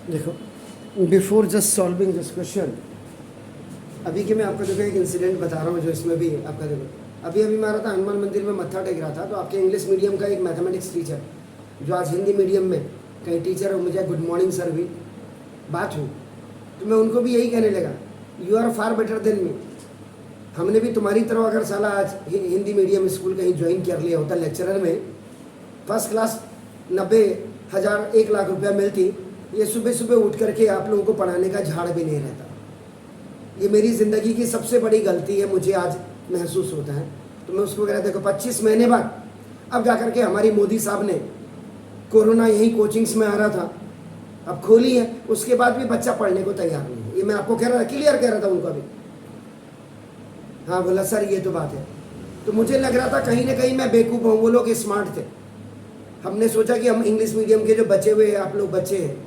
देखो, before just solving this question, अभी के मैं आपको देखो एक इंसिडेंट बता रहा हूँ जो इसमें भी आपका देखो, अभी अभी मारा था हनुमान मंदिर में मत्था टेक रहा था, तो आपके इंग्लिश मीडियम का एक मैथमेटिक्स टीचर जो आज हिंदी मीडियम में कहीं टीचर हो, मुझे गुड मॉर्निंग सर भी बात हुई, तो मैं उनको भी यही कहने लगा, you are far better than me. हमने भी तुम्हारी तरह अगर साला आज हिंदी मीडियम स्कूल कहीं ज्वाइन कर लिया होता लेक्चरर में, फर्स्ट क्लास 90,000 1,00,000 रुपया मिलती, ये सुबह सुबह उठ करके आप लोगों को पढ़ाने का झाड़ भी नहीं रहता। ये मेरी ज़िंदगी की सबसे बड़ी गलती है, मुझे आज महसूस होता है। तो मैं उसको कह रहा देखो 25 महीने बाद अब जा करके हमारी मोदी साहब ने कोरोना यही कोचिंग्स में आ रहा था, अब खोली है, उसके बाद भी बच्चा पढ़ने को तैयार नहीं है। ये मैं आपको कह रहा था, क्लियर कह रहा था उनका भी। हाँ बोला सर ये तो बात है। तो मुझे लग रहा था कहीं ना कहीं मैं बेवकूफ़ हूँ, वो लोग स्मार्ट थे। हमने सोचा कि हम इंग्लिश मीडियम के जो बचे हुए आप लोग बच्चे हैं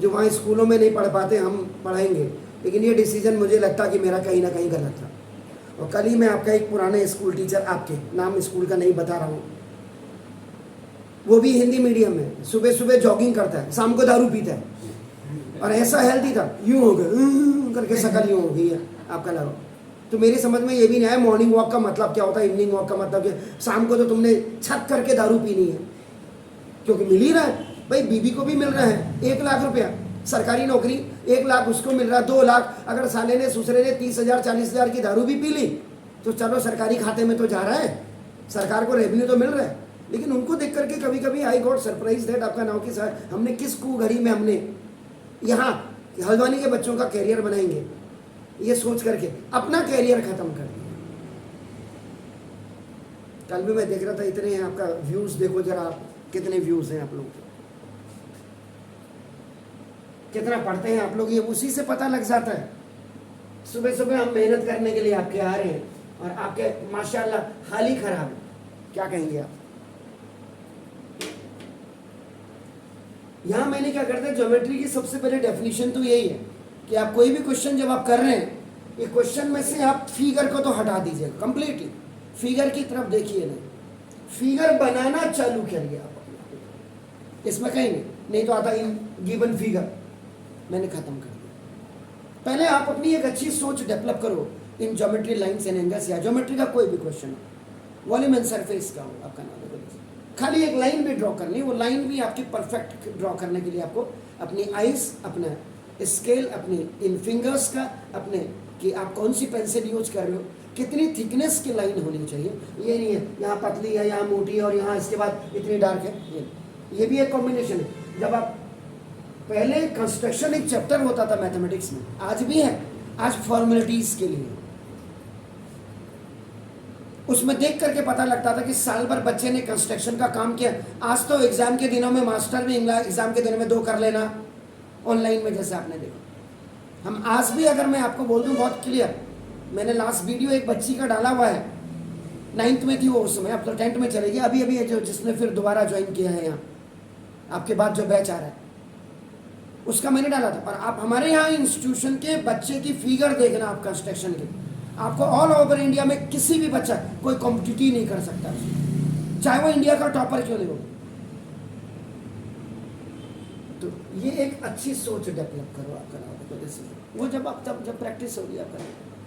जो वहाँ स्कूलों में नहीं पढ़ पाते, हम पढ़ाएंगे, लेकिन ये डिसीजन मुझे लगता कि मेरा कहीं ना कहीं गलत था। और कल ही मैं आपका एक पुराने स्कूल टीचर, आपके नाम स्कूल का नहीं बता रहा हूँ, वो भी हिंदी मीडियम में, सुबह सुबह जॉगिंग करता है, शाम को दारू पीता है, और ऐसा हेल्थी था, यूँ हो गया करके शकल यूँ हो गई है आपका लगा। तो मेरी समझ में ये भी नहीं आया मॉर्निंग वॉक का मतलब क्या होता है, इवनिंग वॉक का मतलब क्या। शाम को तो तुमने छत करके दारू पीनी है, क्योंकि मिल ही रहा है भाई, बीबी को भी मिल रहा है 1,00,000 रुपया, सरकारी नौकरी 1,00,000 उसको मिल रहा है, 2,00,000 अगर साले ने ससुरे ने 30,000 40,000 की दारू भी पी ली तो चलो सरकारी खाते में तो जा रहा है, सरकार को रेवेन्यू तो मिल रहा है। लेकिन उनको देख करके कभी कभी आई गॉट सरप्राइज दैट आपका नाव के साथ हमने किस कुघड़ी में हमने यहाँ हल्द्वानी के बच्चों का कैरियर बनाएंगे, ये सोच करके अपना कैरियर खत्म कर दिया। कल भी मैं देख रहा था, इतने हैं आपका व्यूज देखो जरा, कितने व्यूज हैं आप लोग के, कितना पढ़ते हैं आप लोग, ये उसी से पता लग जाता है। सुबह सुबह हम मेहनत करने के लिए आपके आ रहे हैं और आपके माशाल्लाह हाल ही खराब है, क्या कहेंगे आप। यहां मैंने क्या करता है, ज्योमेट्री की सबसे पहले डेफिनेशन तो यही है कि आप कोई भी क्वेश्चन जब आप कर रहे हैं, ये क्वेश्चन में से आप फिगर को तो हटा दीजिए कंप्लीटली, फिगर की तरफ देखिए नहीं, फिगर बनाना चालू करिए आप अपना, इसमें कहीं नहीं तो आता इन गिवन फिगर मैंने खत्म कर दिया। पहले आप अपनी एक अच्छी सोच डेवलप करो in geometry lines and angles, या ज्योमेट्री का कोई भी क्वेश्चन हो, वॉल्यूम एंड सरफेस का हो, आपका नाम है, खाली एक लाइन भी ड्रॉ करनी, वो लाइन भी आपकी परफेक्ट ड्रॉ करने के लिए आपको अपनी आइज, अपना स्केल, अपनी इन फिंगर्स का, अपने कि आप कौन सी पेंसिल यूज कर रहे हो, कितनी थिकनेस की लाइन होनी चाहिए। ये नहीं है यहाँ पतली है, यहाँ मोटी है और यहाँ इसके बाद इतनी डार्क है, ये भी एक कॉम्बिनेशन है। जब आप पहले कंस्ट्रक्शन एक चैप्टर होता था मैथमेटिक्स में, आज भी है, आज फॉर्मेलिटीज के लिए, उसमें देख करके पता लगता था कि साल भर बच्चे ने कंस्ट्रक्शन का काम किया। आज तो एग्जाम के दिनों में मास्टर भी एग्जाम के दिनों में 2 कर लेना ऑनलाइन में, जैसे आपने देखा। हम आज भी अगर मैं आपको बोल दूं बहुत क्लियर, मैंने लास्ट वीडियो एक बच्ची का डाला हुआ है, 9th में थी वो उस समय, अब तो 10th में चलेगी, अभी अभी जो जिसने फिर दोबारा ज्वाइन किया है यहाँ आपके बाद जो बैच आ रहा है, उसका मैंने डाला था। पर आप हमारे यहाँ इंस्टीट्यूशन के बच्चे की फिगर देखना, आप कंस्ट्रक्शन के, आपको ऑल ओवर इंडिया में किसी भी बच्चा कोई कॉम्पिटिटिव नहीं कर सकता, चाहे वो इंडिया का टॉपर क्यों नहीं हो। तो ये एक अच्छी सोच डेवलप करो आपका नाम, वो जब आप जब प्रैक्टिस होगी आपका,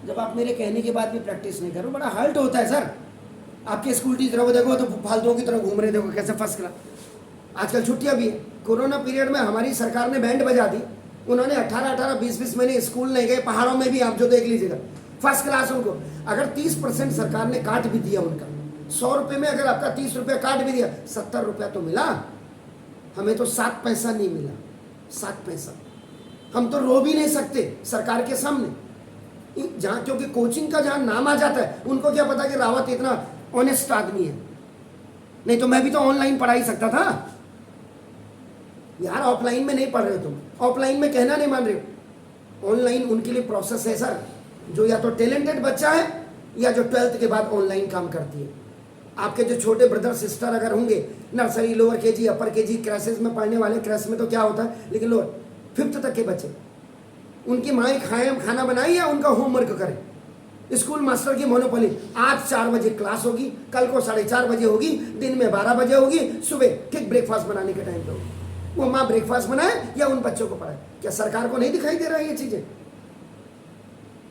जब आप मेरे कहने के बाद भी प्रैक्टिस नहीं करो, बड़ा हर्ट होता है सर। आपके स्कूल टीचरों को देखो तो फालतुओं की तरह घूम रहे, देखो कैसे फर्स्ट क्लास। आजकल छुट्टियां भी है, कोरोना पीरियड में हमारी सरकार ने बैंड बजा दी, उन्होंने 18-18 20-20 महीने स्कूल नहीं गए, पहाड़ों में भी आप जो देख लीजिएगा फर्स्ट क्लास उनको। अगर 30% सरकार ने काट भी दिया उनका, 100 रुपये में अगर आपका 30 रुपया काट भी दिया, 70 रुपया तो मिला, हमें तो 7 पैसा नहीं मिला, 7 पैसा। हम तो रो भी नहीं सकते सरकार के सामने, जहाँ क्योंकि कोचिंग का जहाँ नाम आ जाता है, उनको क्या पता कि रावत इतना ऑनेस्ट आदमी है, नहीं तो मैं भी तो ऑनलाइन पढ़ा ही सकता था यार। ऑफलाइन में नहीं पढ़ रहे हो तुम, ऑफलाइन में कहना नहीं मान रहे हो, ऑनलाइन उनके लिए प्रोसेस है सर, जो या तो टैलेंटेड बच्चा है या जो 12th के बाद ऑनलाइन काम करती है। आपके जो छोटे ब्रदर सिस्टर अगर होंगे, नर्सरी, लोअर केजी, अपर केजी, क्लासेस में पढ़ने वाले, क्लास में तो क्या होता है, लेकिन लोअर 5th तक के बच्चे, उनकी माएँ खाना बनाई या उनका होमवर्क करें। स्कूल मास्टर की मोनोपोली, आज 4 बजे क्लास होगी, कल को 4:30 बजे होगी, दिन में 12 बजे होगी, सुबह ठीक ब्रेकफास्ट बनाने के टाइम पे होगी। वो माँ ब्रेकफास्ट बनाए या उन बच्चों को पढ़ाए? क्या सरकार को नहीं दिखाई दे रहा है ये चीजें?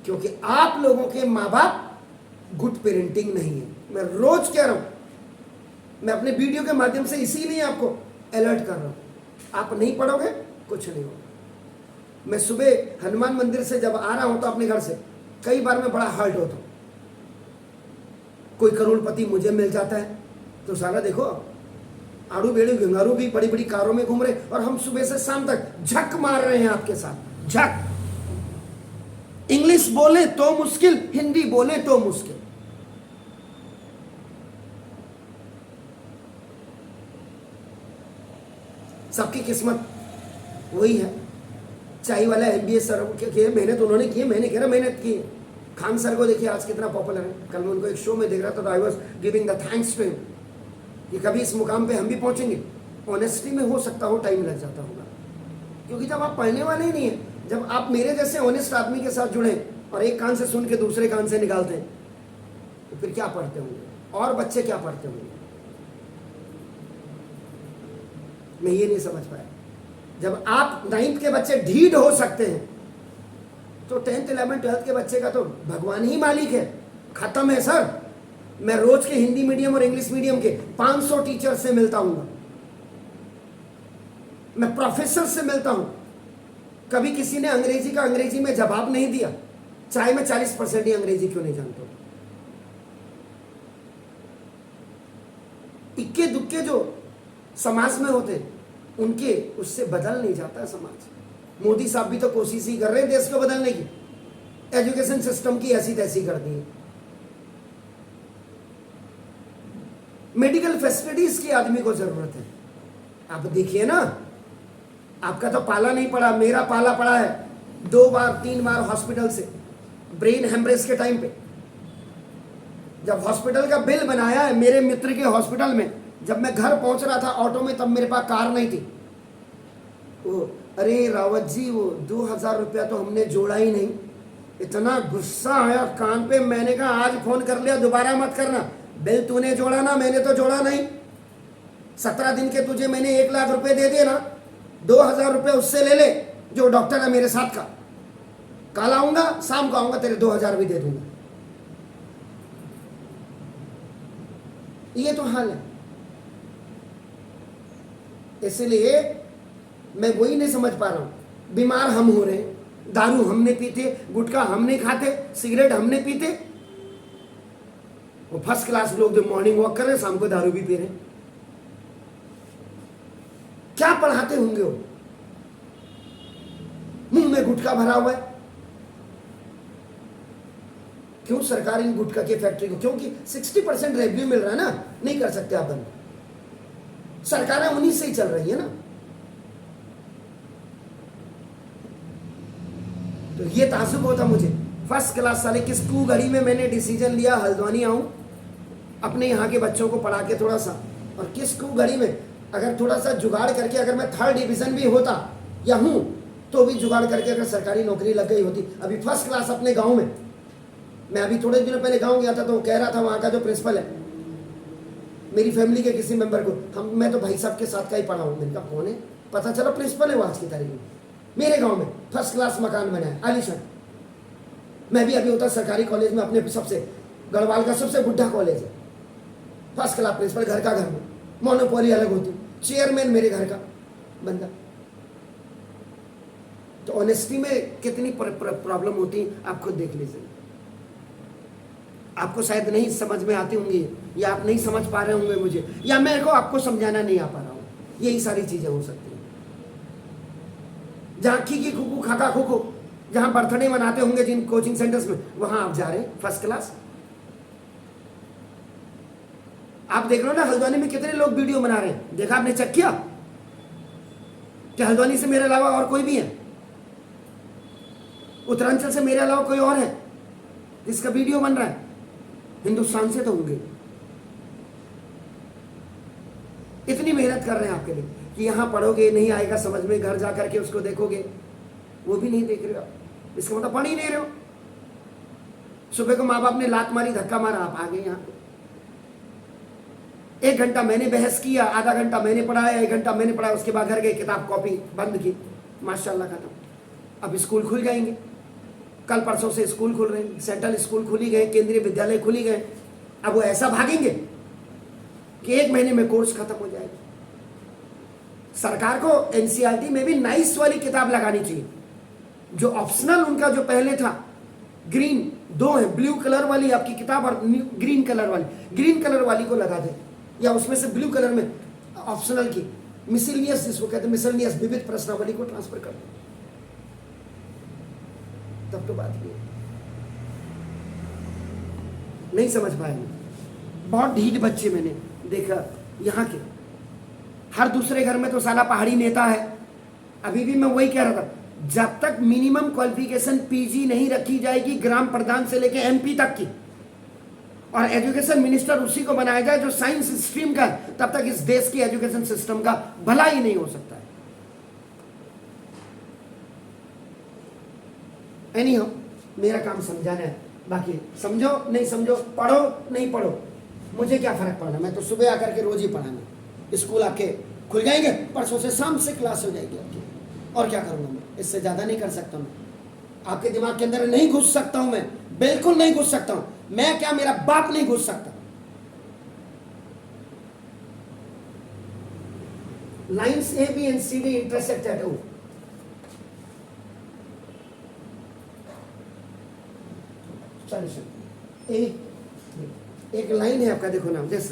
क्योंकि आप लोगों के माँ बाप गुड पेरेंटिंग नहीं है। मैं रोज कह रहा हूं, मैं अपने वीडियो के माध्यम से इसीलिए आपको अलर्ट कर रहा हूं। आप नहीं पढ़ोगे कुछ नहीं होगा। मैं सुबह हनुमान मंदिर से जब आ रहा हूं तो अपने घर से कई बार मैं बड़ा हर्ट होता हूं। कोई करोड़पति मुझे मिल जाता है तो साला देखो आड़ू बेड़ू गंगारू भी बड़ी बड़ी कारों में घूम रहे, और हम सुबह से शाम तक झक मार रहे हैं आपके साथ। झक। इंग्लिश बोले तो मुश्किल, हिंदी बोले तो मुश्किल। सबकी किस्मत वही है। चाय वाला MBA सर के मेहनत उन्होंने की है, मैंने कह रहा मेहनत की है। खान सर को देखिए आज कितना पॉपुलर है। कल मैं उनको एक शो में देख रहा था तो I was giving the thanks to him कि कभी इस मुकाम पे हम भी पहुंचेंगे। ऑनेस्टी में हो सकता हो टाइम लग जाता होगा, क्योंकि जब आप पढ़ने वाले ही नहीं है, जब आप मेरे जैसे ऑनेस्ट आदमी के साथ जुड़े और एक कान से सुन के दूसरे कान से निकालते हैं तो फिर क्या पढ़ते होंगे, और बच्चे क्या पढ़ते होंगे? मैं ये नहीं समझ पाया। जब आप 9th के बच्चे ढीठ हो सकते हैं तो 10th 11th 12th के बच्चे का तो भगवान ही मालिक है। खत्म है सर। मैं रोज के हिंदी मीडियम और इंग्लिश मीडियम के 500 टीचर से मिलता हूं, मैं प्रोफेसर से मिलता हूं। कभी किसी ने अंग्रेजी का अंग्रेजी में जवाब नहीं दिया, चाहे मैं 40% ही अंग्रेजी क्यों नहीं जानता हूं। इक्के दुक्के जो समाज में होते उनके उससे बदल नहीं जाता समाज। मोदी साहब भी तो कोशिश ही कर रहे हैं देश को बदलने की। एजुकेशन सिस्टम की ऐसी तैसी कर दी है। मेडिकल फैसिलिटीज की आदमी को जरूरत है। आप देखिए ना, आपका तो पाला नहीं पड़ा, मेरा पाला पड़ा है 2 बार 3 बार हॉस्पिटल से ब्रेन हेमरेज के टाइम पे। जब हॉस्पिटल का बिल बनाया है मेरे मित्र के हॉस्पिटल में, जब मैं घर पहुंच रहा था ऑटो में, तब मेरे पास कार नहीं थी। वो अरे रावत जी वो 2000 रुपया तो हमने जोड़ा ही नहीं। इतना गुस्सा आया कान पे, मैंने कहा आज फोन कर लिया दोबारा मत करना। बिल तूने जोड़ा ना, मैंने तो जोड़ा नहीं। 17 दिन के तुझे मैंने 1 लाख रुपए दे दिए ना, 2000 रुपये उससे ले ले जो डॉक्टर है मेरे साथ का। कल आऊंगा, शाम को आऊंगा, तेरे 2000 भी दे दूंगा। ये तो हाल है। इसलिए मैं वही नहीं समझ पा रहा हूं। बीमार हम हो रहे हैं, दारू हमने पीते, गुटखा हमने खाते, सिगरेट हमने पीते। वो फर्स्ट क्लास लोग जो मॉर्निंग वॉक कर रहे हैं, शाम को दारू भी पी रहे हैं। क्या पढ़ाते होंगे वो? मुंह में गुटखा भरा हुआ है। क्यों सरकार इन गुटखा की फैक्ट्री को, क्योंकि 60% रेवेन्यू मिल रहा है ना, नहीं कर सकते आप बंद। सरकारें उन्हीं से ही चल रही है ना। तो ये ताजुब होता मुझे, फर्स्ट क्लास साले किस कू घड़ी में मैंने डिसीजन लिया हल्द्वानी आऊं, अपने यहाँ के बच्चों को पढ़ा के थोड़ा सा, और किस कू घड़ी में अगर थोड़ा सा जुगाड़ करके, अगर मैं 3rd डिवीजन भी होता या हूं तो भी जुगाड़ करके अगर सरकारी नौकरी लग गई होती। अभी फर्स्ट क्लास अपने गांव में, मैं अभी थोड़े दिनों पहले गांव गया था तो वो कह रहा था वहां का जो प्रिंसिपल है, मेरी फैमिली के किसी मेंबर को, मैं तो भाई साहब के साथ का ही पढ़ा हूँ। मैंने कहा कौन है? पता चला प्रिंसिपल है वो आज की तारीख में। मेरे गांव में फर्स्ट क्लास मकान बना है आलीशान। मैं भी अभी होता सरकारी कॉलेज में, अपने सबसे गढ़वाल का सबसे बुढ़ा कॉलेज है, फर्स्ट क्लास प्रिंसिपल, घर का घर में, मोनोपोली अलग होती, चेयरमैन मेरे घर का बंदा। तो ऑनेस्टी में कितनी प्रॉब्लम होती है आप खुद देख लीजिए। आपको शायद नहीं समझ में आती होंगी, या आप नहीं समझ पा रहे होंगे मुझे, या मेरे को आपको समझाना नहीं आ पा रहा हूं। यही सारी चीजें हो सकती हैं। जहां खीकी खुकू खाका खुकू, जहां बर्थडे मनाते होंगे जिन कोचिंग सेंटर्स में, वहां आप जा रहे हैं फर्स्ट क्लास। आप देख रहे हो ना हल्द्वानी में कितने लोग वीडियो बना रहे हैं, देखा आपने, चेक किया क्या हल्द्वानी से मेरे अलावा और कोई भी है? उत्तरांचल से मेरे अलावा कोई और है जिसका वीडियो बन रहा है? हिंदुस्तान से तो होंगे। इतनी मेहनत कर रहे हैं आपके लिए कि यहां पढ़ोगे नहीं आएगा समझ में, घर जा करके उसको देखोगे, वो भी नहीं देख रहे हो आप। इसका मतलब पढ़ ही नहीं रहे हो। सुबह को माँ बाप ने लात मारी, धक्का मारा, आप आ गए यहां पे। 1 घंटा मैंने बहस किया, आधा घंटा मैंने पढ़ाया, 1 घंटा मैंने पढ़ाया, उसके बाद घर गए, किताब कॉपी बंद की, माशाल्लाह खत्म। अब स्कूल खुल जाएंगे, कल परसों से स्कूल खुल रहे हैं, सेंट्रल स्कूल खुल ही गए, केंद्रीय विद्यालय खुल ही गए। अब वो ऐसा भागेंगे कि 1 महीने में कोर्स खत्म हो जाएगा। सरकार को एनसीईआरटी में भी नाइस वाली किताब लगानी चाहिए। जो ऑप्शनल उनका जो पहले था, ग्रीन 2 है, ब्लू कलर वाली आपकी किताब और ग्रीन कलर वाली, ग्रीन कलर वाली को लगा दे, या उसमें से ब्लू कलर में ऑप्शनल की मिसलिनियस, जिसको कहते हैं मिसलिनियस, विविध प्रश्नावली को ट्रांसफर कर दो, तब तो बात ये नहीं समझ पाएंगे। बहुत ढीठ बच्चे मैंने देखा यहाँ के, हर दूसरे घर में तो साला पहाड़ी नेता है। अभी भी मैं वही कह रहा था, जब तक मिनिमम क्वालिफिकेशन पीजी नहीं रखी जाएगी ग्राम प्रधान से लेकर एमपी तक की, और एजुकेशन मिनिस्टर उसी को बनाया जाए जो साइंस स्ट्रीम का, तब तक इस देश की एजुकेशन सिस्टम का भला ही नहीं हो सकता है। एनीहाउ, मेरा काम समझाना है, बाकी समझो नहीं समझो, पढ़ो नहीं पढ़ो, मुझे क्या फर्क पड़ना। मैं तो सुबह आकर के रोज ही पढ़ाना, स्कूल आपके खुल जाएंगे, परसों से शाम से क्लास हो जाएगी आपकी, और क्या करूँगा मैं, इससे ज़्यादा नहीं कर सकता मैं। आपके दिमाग के अंदर नहीं घुस सकता हूँ मैं, बिल्कुल नहीं घुस सकता हूँ मैं, क्या मेरा बाप नहीं घुस सकता। Lines A B and C D intersect at O, एक लाइन है आपका, देखो नाम, दिस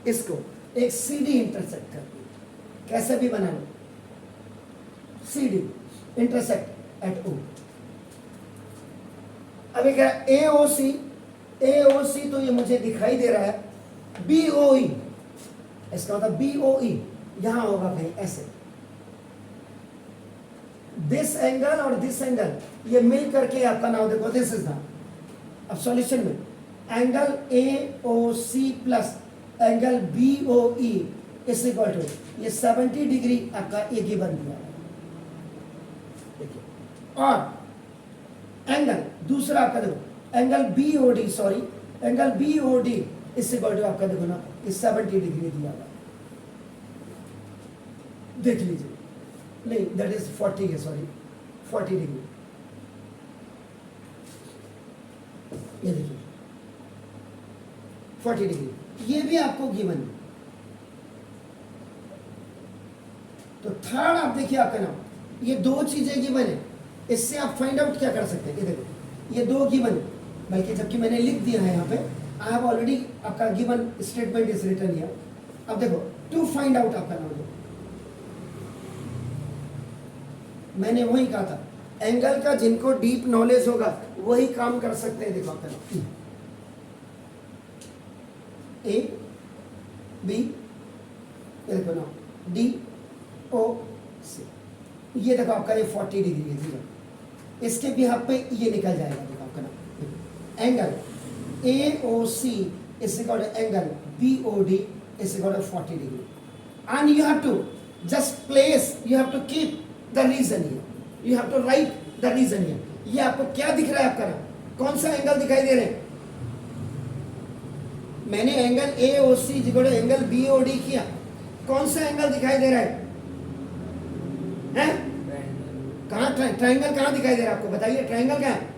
इसको एक सीडी इंटरसेक्ट कर, कैसे भी बना लो, सीडी इंटरसेक्ट एट ओ। अब एक एओसी, एओसी तो ये मुझे दिखाई दे रहा है बीओई, इसका मतलब बीओई यहां होगा भाई ऐसे, दिस एंगल और दिस एंगल ये मिल करके आपका नाम देखो, दिस इज द, अब सॉल्यूशन में angle AOC plus angle BOE is equal to ये 70 डिग्री आपका एक ही बन गया, और एंगल दूसरा आपका देखो angle BOD, sorry angle BOD is equal to आपका देखो ना ये 70 डिग्री दिया हुआ, देख लीजिए, नहीं दैट इज 40 है, सॉरी 40 डिग्री, ये देखिए 40 डिग्री, ये भी आपको गिवन है। तो थर्ड आप देखिए आपका नाम, ये 2 चीजें गिवन है, इससे आप फाइंड आउट क्या कर सकते हैं, ये देखो ये 2 गिवन है, बल्कि जबकि मैंने लिख दिया है यहाँ पे, आई हैव ऑलरेडी आपका given statement is written here. अब देखो टू फाइंड आउट आपका नाम, देखो मैंने वही कहा था, एंगल का जिनको डीप नॉलेज होगा वही काम कर सकते हैं। देखो आपका नाम ए बी, देखो ना डी ओ सी, ये देखो आपका ये 40 डिग्री है, जीरो, इसके भी हाथ पे ये निकल जाएगा, देखो आपका नाम angle A O C is equal to angle B O D is equal to 40 degree, and you have to just place, you have to keep the reason here, you have to write the reason here. ये आपको क्या दिख रहा है आपका नाम, कौन सा एंगल दिखाई दे रहे हैं, मैंने angle A O C equal to angle B O D किया, कौन सा एंगल दिखाई दे रहा है, कहां ट्रायंगल कहां दिखाई दे रहा है आपको, बताइए ट्रायंगल क्या है,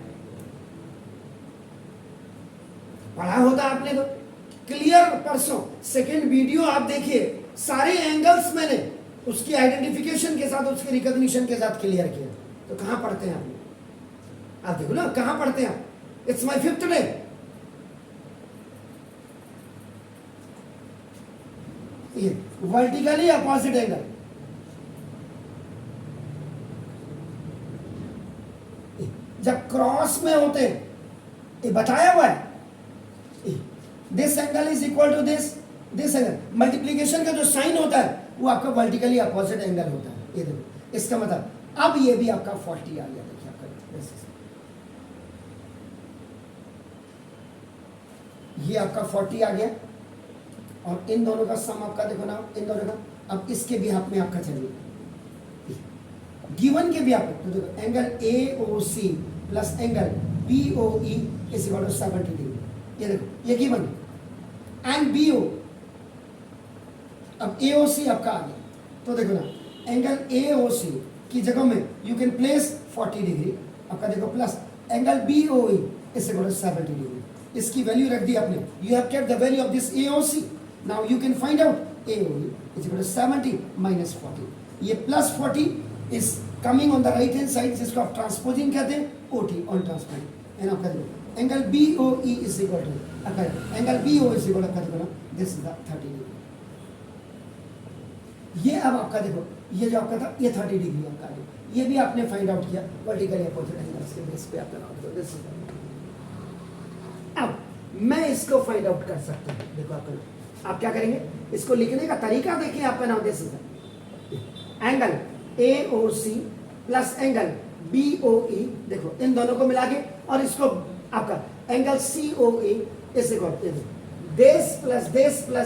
पढ़ा होता आपने तो क्लियर, परसों सेकंड वीडियो आप देखिए, सारे एंगल्स मैंने उसकी आइडेंटिफिकेशन के साथ, उसके रिकॉग्निशन के साथ क्लियर किया। तो कहां पढ़ते हैं आपने, आप देखो ना कहां पढ़ते हैं आप, इट्स माय 5th डे, ये वर्टिकली अपोजिट एंगल, जब क्रॉस में होते हैं, ये बताया हुआ है, this angle is equal to this angle, multiplication का जो साइन होता है वो आपका वर्टिकली अपोजिट एंगल होता है, ये देखो, इसका मतलब अब ये भी आपका 40 आ गया, देखिए आपका ये आपका 40 आ गया, और इन दोनों का सम आपका देखो ना, इन दोनों का, अब इसके भी हाथ में आपका चलिए, गिवन के भी आप तो देखो angle A O C plus angle B O E is equal to 70 degree, ये देखो ये गिवन, एंड बी ओ अब AOC आपका आ गया, तो देखो ना एंगल AOC की जगह में यू कैन प्लेस 40 डिग्री आपका देखो, plus angle BOE is equal to 70 degree, इसकी वैल्यू रख दी आपने, you have kept the value of this AOC, now you can find out AOE is equal to 70 minus 40, ये plus 40 is coming on the right hand side, जिसको आप transposing कहते हैं, OT on transposing, and आपका देखो angle BOE is equal to आपका angle BO is equal to आपका देखो दिस इज द 30 डिग्री, ये अब आपका देखो ये जो आपका था ये 30 डिग्री आपका है, ये भी आपने फाइंड आउट किया वर्टिकल अपोजिट एंगल्स के बेस पे आपका नाम दिस। अब मैं इसको फाइंड आउट कर सकता हूं, देखो आप क्या करेंगे, इसको लिखने का तरीका देखिए आपका नाम this angle AOC plus angle BOE, देखो इन दोनों को मिला के और इसको आपका angle COE is equal to this plus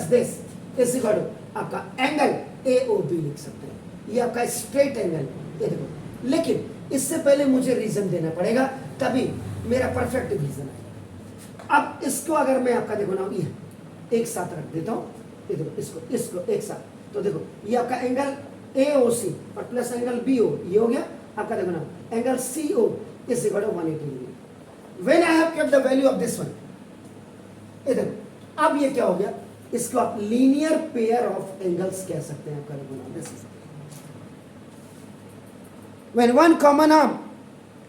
this is equal to आपका एंगल AOB लिख सकते हैं, ये आपका स्ट्रेट एंगल, ये देखो, लेकिन इससे पहले मुझे रीजन देना पड़ेगा तभी मेरा परफेक्ट रीजन आएगा। अब इसको अगर मैं आपका देखो ना ये एक साथ रख देता हूँ, ये देखो इसको एक साथ, तो देखो ये आपका एंगल AOC और प्लस एंगल BO ये हो गया आपका देखो ना angle CO is equal to 180 degree, when I have kept the value of this one, ये देखो अब ये क्या हो गया, इसको आप लीनियर पेयर ऑफ एंगल्स कह सकते हैं आपका देखो ना this is when one common arm,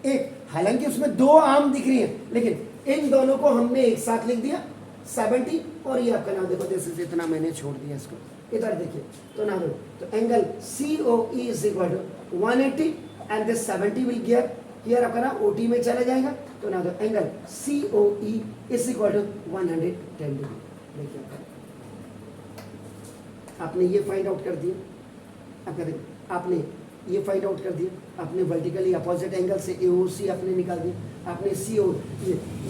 एक हालांकि उसमें दो आर्म दिख रही है लेकिन इन दोनों को हमने एक साथ लिख दिया 70, और ये आपका नाम देखो जैसे इतना मैंने छोड़ दिया इसको, इधर देखिए तो नाम देखो, तो angle COE is equal to 180 and this 70 will gear here आपका ना OT में चला जाएगा, तो ना तो angle COE is equal to 110 degree. देखिए आपने ये फाइंड आउट कर दिया, आपका देखो आपने ये फाइंड आउट कर दिया, आपने वर्टिकली अपोजिट एंगल से AOC आपने निकाल दिया, आपने CO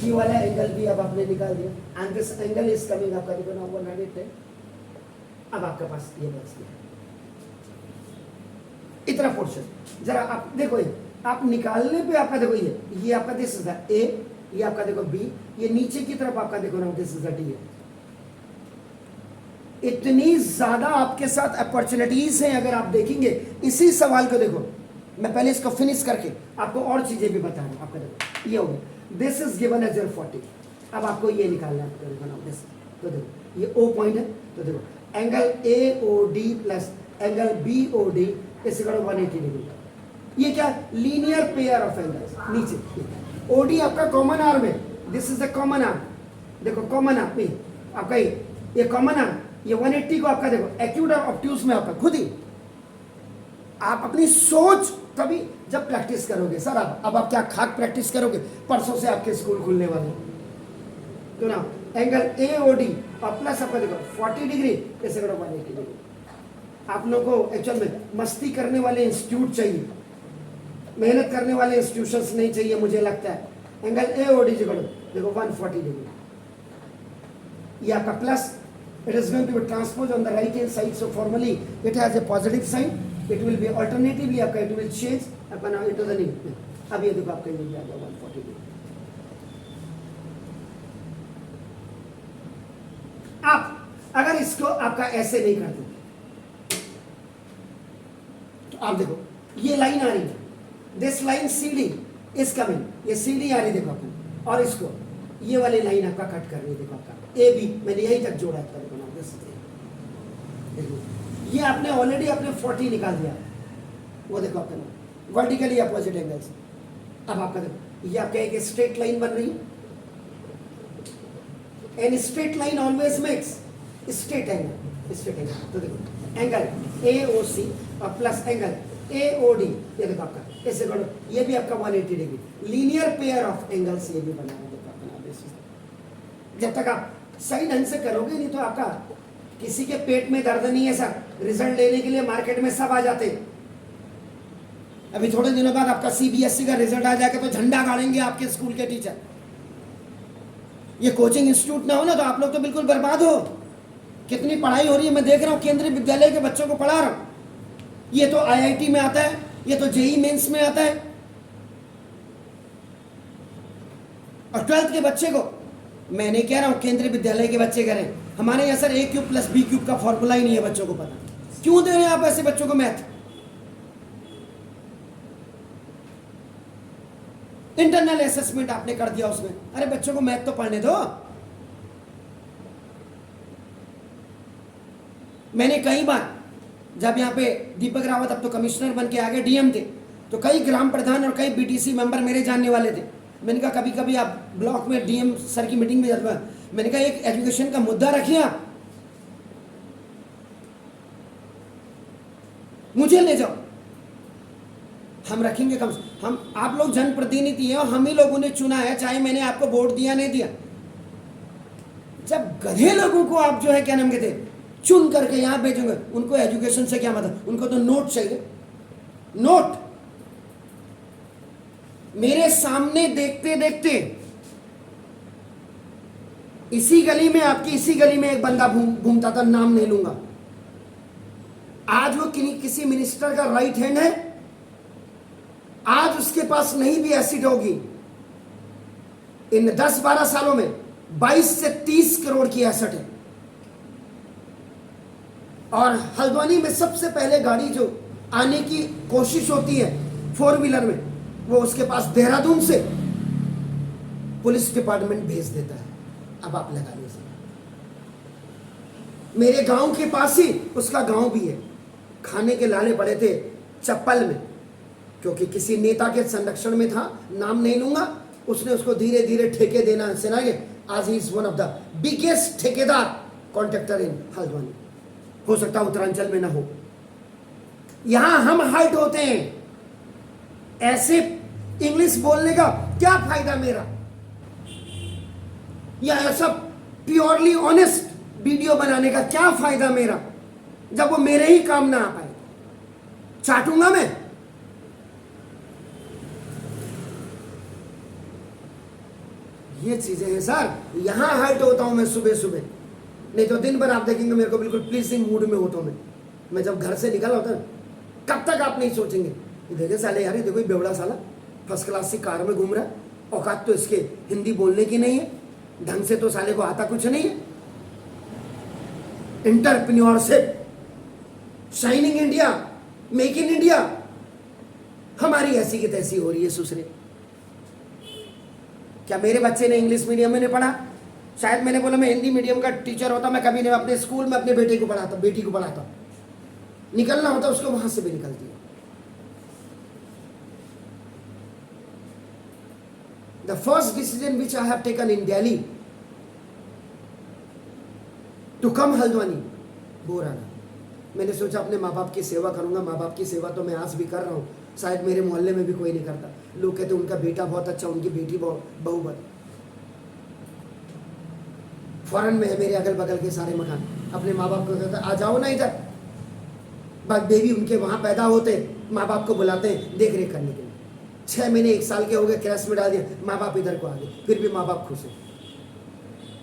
ये वाला एंगल भी अब आपने निकाल दिया, and this angle is coming आपका देखो ना 110, अब आपके पास ये बच गया इतना पोर्शन। जरा आप देखो ये आप निकालने पे आपका देखो ये आपका दिस इज द A, ये आपका देखो B, ये नीचे की तरफ आपका देखो ना दिस इज द D है। इतनी ज्यादा आपके साथ अपॉर्चुनिटीज हैं, अगर आप देखेंगे इसी सवाल को देखो, मैं पहले इसको फिनिश करके आपको और चीजें भी बता रहा हूं। आपका देखो ये हो गया, दिस इज गिवन एज 40, अब आपको ये निकालना है दिस, तो देखो ये O पॉइंट है, तो देखो angle AOD plus angle BOD is equal to 180 degree, ये क्या लीनियर पेयर ऑफ एंगल्स, नीचे OD आपका कॉमन आर्म है, this is the common arm, देखो कॉमन आर्म आपका ये कॉमन आर्म, ये 180 को आपका देखो एक्यूट और ऑब्ट्यूज में आपका खुद ही आप अपनी सोच तभी जब प्रैक्टिस करोगे। सर अब आप क्या खाक प्रैक्टिस करोगे, परसों से आपके स्कूल खुलने वाले, तो ना एंगल AOD और प्लस आपका देखो 40 डिग्री ऐसे करो 180 डिग्री। आप लोगों को एक्चुअल में मस्ती करने वाले इंस्टीट्यूट चाहिए, मेहनत करने वाले इंस्टीट्यूशंस नहीं चाहिए मुझे लगता है। एंगल AOD देखो 140 डिग्री, ये आपका plus, it is going to be transposed on the right hand side, so formally it has a positive sign, it will be alternatively आपका it will change आपका now into the new, अब ये देखो आपका ये आ गया 140 डिग्री। आप अगर इसको आपका ऐसे नहीं करते तो आप देखो ये लाइन आ रही है, this line CD is coming, ये CD आ रही देखो आपको, और इसको ये वाली लाइन आपका कट कर रही है, देखो आपका AB मैंने यही तक जोड़ा है, ये आपने ऑलरेडी अपने 40 निकाल दिया, वो देखो आपका वर्टिकली अपोजिट एंगल्स। अब आपका देखो ये आपका एक स्ट्रेट लाइन बन रही है, and straight line always makes straight angle, तो देखो एंगल AOC और प्लस एंगल AOD, ये देखो आपका ऐसे करो, ये भी आपका 180 degree, linear pair of angles ये भी बना है, देखो आपका। जब तक आप सही ढंग से करोगे नहीं तो आपका किसी के पेट में दर्द नहीं है सर, रिजल्ट लेने के लिए मार्केट में सब आ जाते हैं। अभी थोड़े दिनों बाद आपका CBSE का रिजल्ट आ जाएगा तो झंडा गाड़ेंगे आपके स्कूल के टीचर। ये कोचिंग इंस्टीट्यूट ना हो ना तो आप लोग तो बिल्कुल बर्बाद हो। कितनी पढ़ाई हो रही है मैं देख रहा हूँ, केंद्रीय विद्यालय के बच्चों को पढ़ा रहा हूँ, ये तो IIT में आता है, ये तो JEE मेंस में आता है, और 12th के बच्चे को मैंने कह रहा हूँ केंद्रीय विद्यालय के बच्चे कह रहे हैं हमारे यहाँ सर a³ + b³ का फॉर्मूला ही नहीं है बच्चों को पता, क्यों दे रहे हैं आप ऐसे बच्चों को मैथ? इंटरनल असेसमेंट आपने कर दिया उसमें, अरे बच्चों को मैथ तो पढ़ने दो। मैंने कई बार जब यहाँ पे दीपक रावत अब तो कमिश्नर बन के आगे डीएम थे, तो कई ग्राम प्रधान और कई बीटीसी मेंबर मेरे जानने वाले थे। मैंने कहा कभी कभी आप ब्लॉक में डीएम सर की मीटिंग में जाते, मैंने कहा एक एजुकेशन का मुद्दा रखिए आप, मुझे ले जाओ, हम रखेंगे कम से हम। आप लोग जनप्रतिनिधि हैं और हम ही लोगों ने चुना है, चाहे मैंने आपको वोट दिया नहीं दिया। जब गधे लोगों को आप जो है क्या नाम कहते चुन करके यहां भेजोगे, उनको एजुकेशन से क्या मतलब, उनको तो नोट चाहिए, नोट। मेरे सामने देखते देखते इसी गली में, आपकी इसी गली में एक बंदा घूमता था, नाम नहीं लूंगा, आज वो किसी मिनिस्टर का राइट हैंड है, आज उसके पास नहीं भी एसिड होगी। इन 10-12 सालों में 22 से 30 करोड़ की एसेट है। और हल्द्वानी में सबसे पहले गाड़ी जो आने की कोशिश होती है 4 व्हीलर में, वो उसके पास देहरादून से पुलिस डिपार्टमेंट भेज देता है। अब आप लगा लीजिए, मेरे गांव के पास ही उसका गांव भी है। खाने के लाले पड़े थे चप्पल में, क्योंकि किसी नेता के संरक्षण में था, नाम नहीं लूंगा, उसने उसको धीरे धीरे ठेके देना से ना, आज he is one of the biggest ठेकेदार कॉन्ट्रैक्टर इन हल्द्वानी। हो सकता है उत्तरांचल में ना हो, यहां हम हर्ट होते हैं। ऐसे इंग्लिश बोलने का क्या फायदा मेरा, या ऐसा प्योरली ऑनेस्ट वीडियो बनाने का क्या फायदा मेरा, जब वो मेरे ही काम ना आ पाए? चाटूंगा मैं? ये चीजें हैं सर, यहां हर्ट होता हूं मैं सुबह सुबह। नहीं तो दिन भर आप देखेंगे मेरे को बिल्कुल प्लीजिंग मूड में होता हूं मैं जब घर से निकल होता, कब तक आप नहीं सोचेंगे देखे साले यार, ये देखो बेवड़ा साला फर्स्ट क्लास की कार में घूम रहा है, औकात तो इसके हिंदी बोलने की नहीं है, ढंग से तो साले को आता कुछ नहीं है। Entrepreneurship, shining India, make in India, हमारी ऐसी की तैसी हो रही है सुसरे। क्या मेरे बच्चे ने इंग्लिश मीडियम में नहीं पढ़ा? शायद मैंने बोला मैं हिंदी मीडियम का टीचर होता, मैं कभी नहीं अपने स्कूल में अपने बेटे को पढ़ाता, बेटी को पढ़ाता। निकलना होता उसको वहां से भी निकलती है। The first decision which I have taken in Delhi to come Haldwani, Borana, मैंने सोचा अपने माँ बाप की सेवा करूंगा। माँ बाप की सेवा तो मैं आज भी कर रहा हूँ, शायद मेरे मोहल्ले में भी कोई नहीं करता। लोग कहते उनका बेटा बहुत अच्छा, उनकी बेटी बहू बहुत। फॉरेन में है मेरे अगल बगल के सारे मकान, अपने माँ बाप को कहता आ जाओ ना इधर, बस बेबी उनके वहाँ पैदा होते, माँ बाप को बुलाते हैं देख रेख करने के लिए। 6 महीने 1 साल के हो गए, क्रैश में डाल दिया, माँ बाप इधर को आ गए, फिर भी माँ बाप खुश है।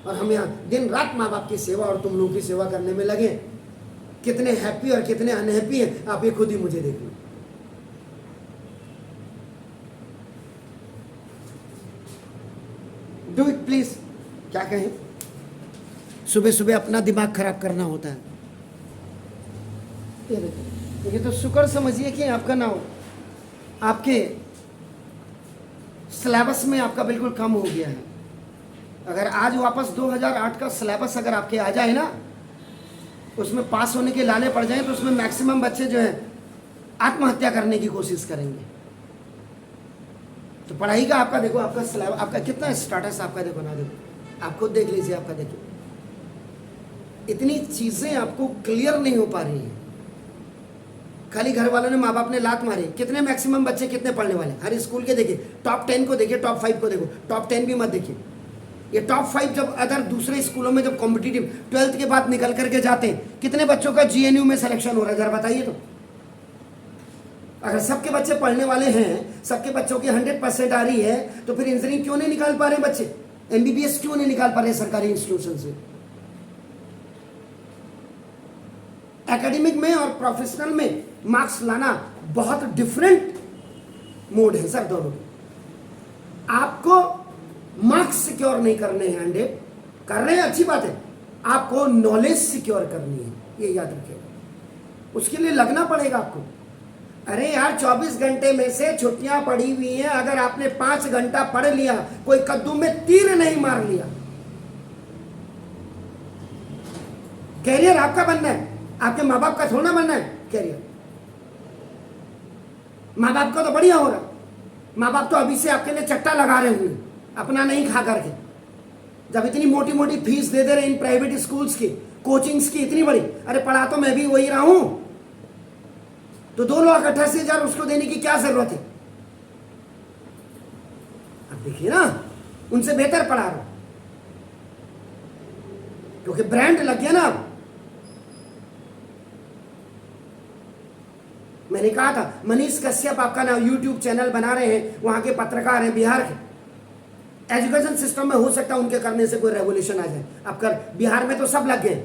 और हम यहाँ दिन रात माँ बाप की सेवा और तुम लोगों की सेवा करने में लगे। कितने हैप्पी और कितने अनहैप्पी हैं आप ये खुद ही मुझे देख लो। Do it please. क्या कहें, सुबह सुबह अपना दिमाग खराब करना होता है। ये तो शुक्र समझिए कि आपका ना हो, आपके सिलेबस में आपका बिल्कुल कम हो गया है। अगर आज वापस 2008 का सिलेबस अगर आपके आ जाए ना, उसमें पास होने के लाले पड़ जाए, तो उसमें मैक्सिमम बच्चे जो हैं आत्महत्या करने की कोशिश करेंगे। तो पढ़ाई का आपका देखो, आपका सिलेबस, आपका कितना स्टेटस आपका देखो ना, देखो आप खुद देख लीजिए, आपका देखिए इतनी चीजें आपको क्लियर नहीं हो पा रही हैं। खाली घर वालों ने, माँ बाप ने लात मारी। कितने मैक्सिमम बच्चे कितने पढ़ने वाले? हर स्कूल के देखिए, टॉप 10 को देखिए, टॉप 5 को देखो, टॉप 10 भी मत देखिए। ये टॉप 5 जब अदर दूसरे स्कूलों में जब कॉम्पिटिटिव 12th के बाद निकल करके जाते हैं, कितने बच्चों का GNU में सिलेक्शन हो रहा है जरा बताइए तो। अगर सबके बच्चे पढ़ने वाले हैं, सबके बच्चों की 100% आ रही है, तो फिर इंजीनियरिंग क्यों नहीं निकाल पा रहे बच्चे? MBBS क्यों नहीं निकाल पा रहे सरकारी इंस्टीट्यूशन से? एकेडमिक में और प्रोफेशनल में मार्क्स लाना बहुत डिफरेंट मोड है सर दोनों। आपको मार्क्स मार्क्स सिक्योर नहीं करने हैं अंडे, कर रहे हैं अच्छी बात है, आपको नॉलेज सिक्योर करनी है, ये याद रखिएगा। उसके लिए लगना पड़ेगा आपको। अरे यार 24 घंटे में से छुट्टियां पड़ी हुई हैं, अगर आपने 5 घंटा पढ़ लिया, कोई कद्दू में तीर नहीं मार लिया, कैरियर आपका बनना है, आपके माँ बाप का थोड़ा बनना है कैरियर। माँ बाप का तो बढ़िया हो रहा, माँ बाप तो अभी से आपके लिए चट्टा लगा रहे होंगे अपना नहीं खा करके। जब इतनी मोटी मोटी फीस दे रहे इन प्राइवेट स्कूल्स की, कोचिंग्स की इतनी बड़ी, अरे पढ़ा तो मैं भी वही रहा हूं, तो 2,88,000 उसको देने की क्या जरूरत है? अब देखिए ना, उनसे बेहतर पढ़ा रहा हूं क्योंकि ब्रांड लग गया ना। अब मैंने कहा था मनीष कश्यप आपका ना यूट्यूब चैनल बना रहे हैं, वहां के पत्रकार हैं बिहार के। एजुकेशन सिस्टम में हो सकता है उनके करने से कोई रेवोल्यूशन आ जाए। अब कर बिहार में तो सब लग गए,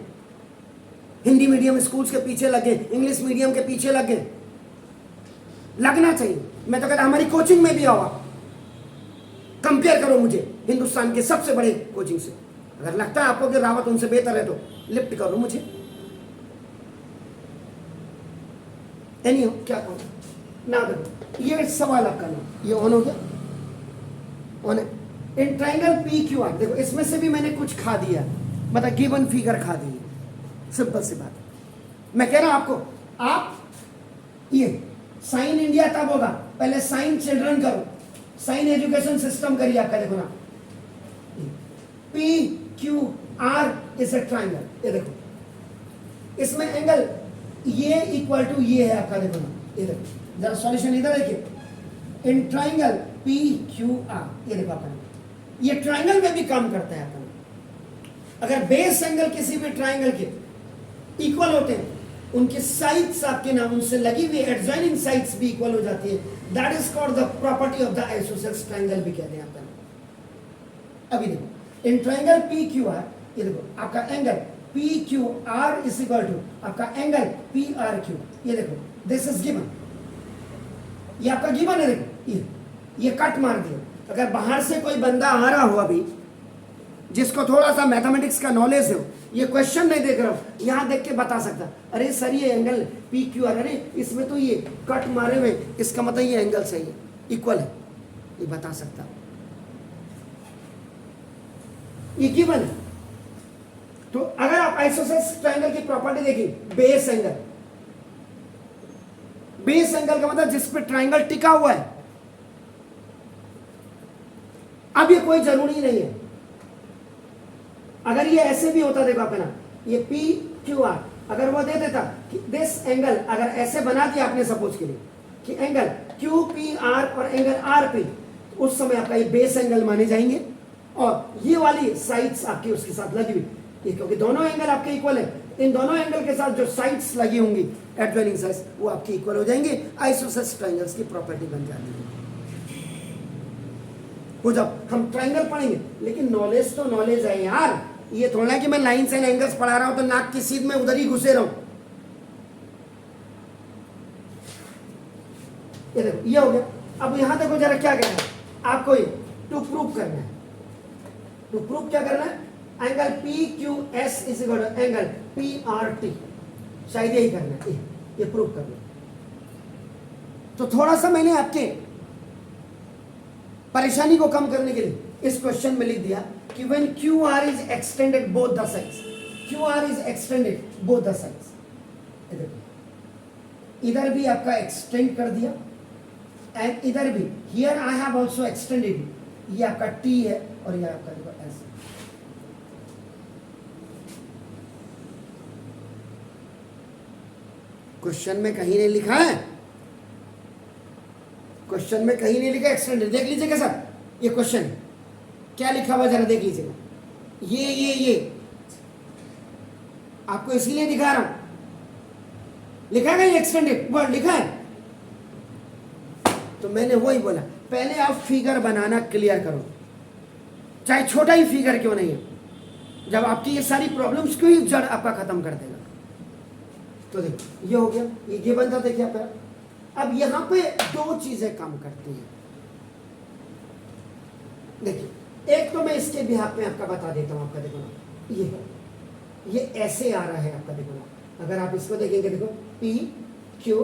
हिंदी मीडियम स्कूल्स के पीछे लगे, इंग्लिश मीडियम के पीछे लगे, लगना चाहिए। मैं तो कहता हमारी कोचिंग में भी आओ, कंपेयर करो मुझे हिंदुस्तान के सबसे बड़े कोचिंग से। अगर लगता है आपको कि रावत उनसे बेहतर है तो लिफ्ट करो मुझे। एनी हो क्या कहूँ ना, देखो ये सवाल आपका ना, ये ऑन हो गया, ऑन है। इन ट्राइंगल पी क्यू आर, देखो इसमें से भी मैंने कुछ खा दिया, मतलब गिवन फिगर खा दी, सिंपल सी बात। मैं कह रहा हूं आपको, आप ये साइन इंडिया तब होगा, पहले साइन चिल्ड्रन करो, साइन एजुकेशन सिस्टम करिए आपका। देखो ना, P Q R is a triangle, ये देखो इसमें एंगल ये इक्वल टू ये है आपका। देखो ना, ये देखो जरा सॉल्यूशन इधर देखिए, इन ट्राइंगल पी क्यू आर, ये देखो आपका, ये ट्राइंगल में भी काम करता है आपका। अगर बेस एंगल किसी भी ट्राइंगल के इक्वल होते हैं, उनके साइड्स आपके नाम उनसे लगी हुई एडजॉइनिंग साइड्स भी इक्वल हो जाती है, that is called the property of the isosceles triangle भी कहते हैं आपका। अभी देखो in triangle P Q R, ये देखो आपका angle P Q R is equal to आपका एंगल पी आर क्यू, ये देखो दिस इज गिवन, ये आपका गिवन है। देखो ये कट मार दिया। अगर बाहर से कोई बंदा आ रहा हो अभी, जिसको थोड़ा सा मैथमेटिक्स का नॉलेज हो, ये क्वेश्चन नहीं देख रहा हो, यहां देख के बता सकता, अरे सर ये एंगल पी क्यू आर, अरे इसमें तो ये कट मारे हुए, इसका मतलब ये एंगल सही है, इक्वल है, ये बता सकता, ये गिवन है। तो अगर आप आइसोसेलेस ट्रायंगल की प्रॉपर्टी देखें, बेस एंगल, बेस एंगल का मतलब जिस पे ट्रायंगल टिका हुआ है। अब ये कोई जरूरी नहीं है, अगर ये ऐसे भी होता, देखो अपना ये पी क्यू आर, अगर वो दे देता कि दिस एंगल, अगर ऐसे बना दिया आपने सपोज के लिए कि एंगल क्यू पी आर और एंगल आर पी, उस समय आपका ये बेस एंगल माने जाएंगे, और ये वाली साइड्स आपकी उसके साथ लगी हुई, ये क्योंकि दोनों एंगल आपके इक्वल है, इन दोनों एंगल के साथ जो साइड्स लगी होंगी एडजॉइनिंग साइड्स, वो आपकी इक्वल हो जाएंगे। आइसोसेलेस ट्रायंगल्स की प्रॉपर्टी बन जाती है वो जब हम ट्रायंगल पढ़ेंगे। लेकिन नॉलेज तो नॉलेज है यार, ये थोड़ा है कि मैं लाइन्स एंड एंगल्स पढ़ा रहा हूं तो नाक की सीध में उधर ही घुसे रहूं। ये देखो ये हो गया। अब यहां देखो जरा क्या कहना है आपको, ये टू प्रूव करना है। टू प्रूव क्या करना है, angle P Q S is equal to angle P R T, शायद यही करना है, ये प्रूव करना है। तो थोड़ा सा मैंने आपके परेशानी को कम करने के लिए इस क्वेश्चन में लिख दिया कि when Q R is extended both the sides, Q R is extended both the sides, इधर भी आपका एक्सटेंड कर दिया एंड इधर भी, here I have also extended, ये आपका टी है और ये आपका देखो एस। क्वेश्चन में कहीं नहीं लिखा है, क्वेश्चन में कहीं नहीं लिखा एक्सटेंडेड, देख लीजिएगा सर ये क्वेश्चन क्या लिखा हुआ जरा देख लीजिएगा, ये आपको इसीलिए दिखा रहा हूं, लिखा है ये एक्सटेंडेड वर्ड लिखा है। तो मैंने वही बोला, पहले आप फिगर बनाना क्लियर करो, चाहे छोटा ही फिगर क्यों नहीं है, जब आपकी ये सारी प्रॉब्लम्स को ही जड़ आपका खत्म कर देगा। तो देखो ये हो गया, ये बनता देखिए आपका। अब यहां पे दो चीजें काम करती हैं, देखिए एक तो मैं इसके बिहाफ में आपका बता देता हूं, आपका देखो ना, ये ऐसे आ रहा है आपका, देखो ना, अगर आप इसको देखेंगे, देखो पी क्यू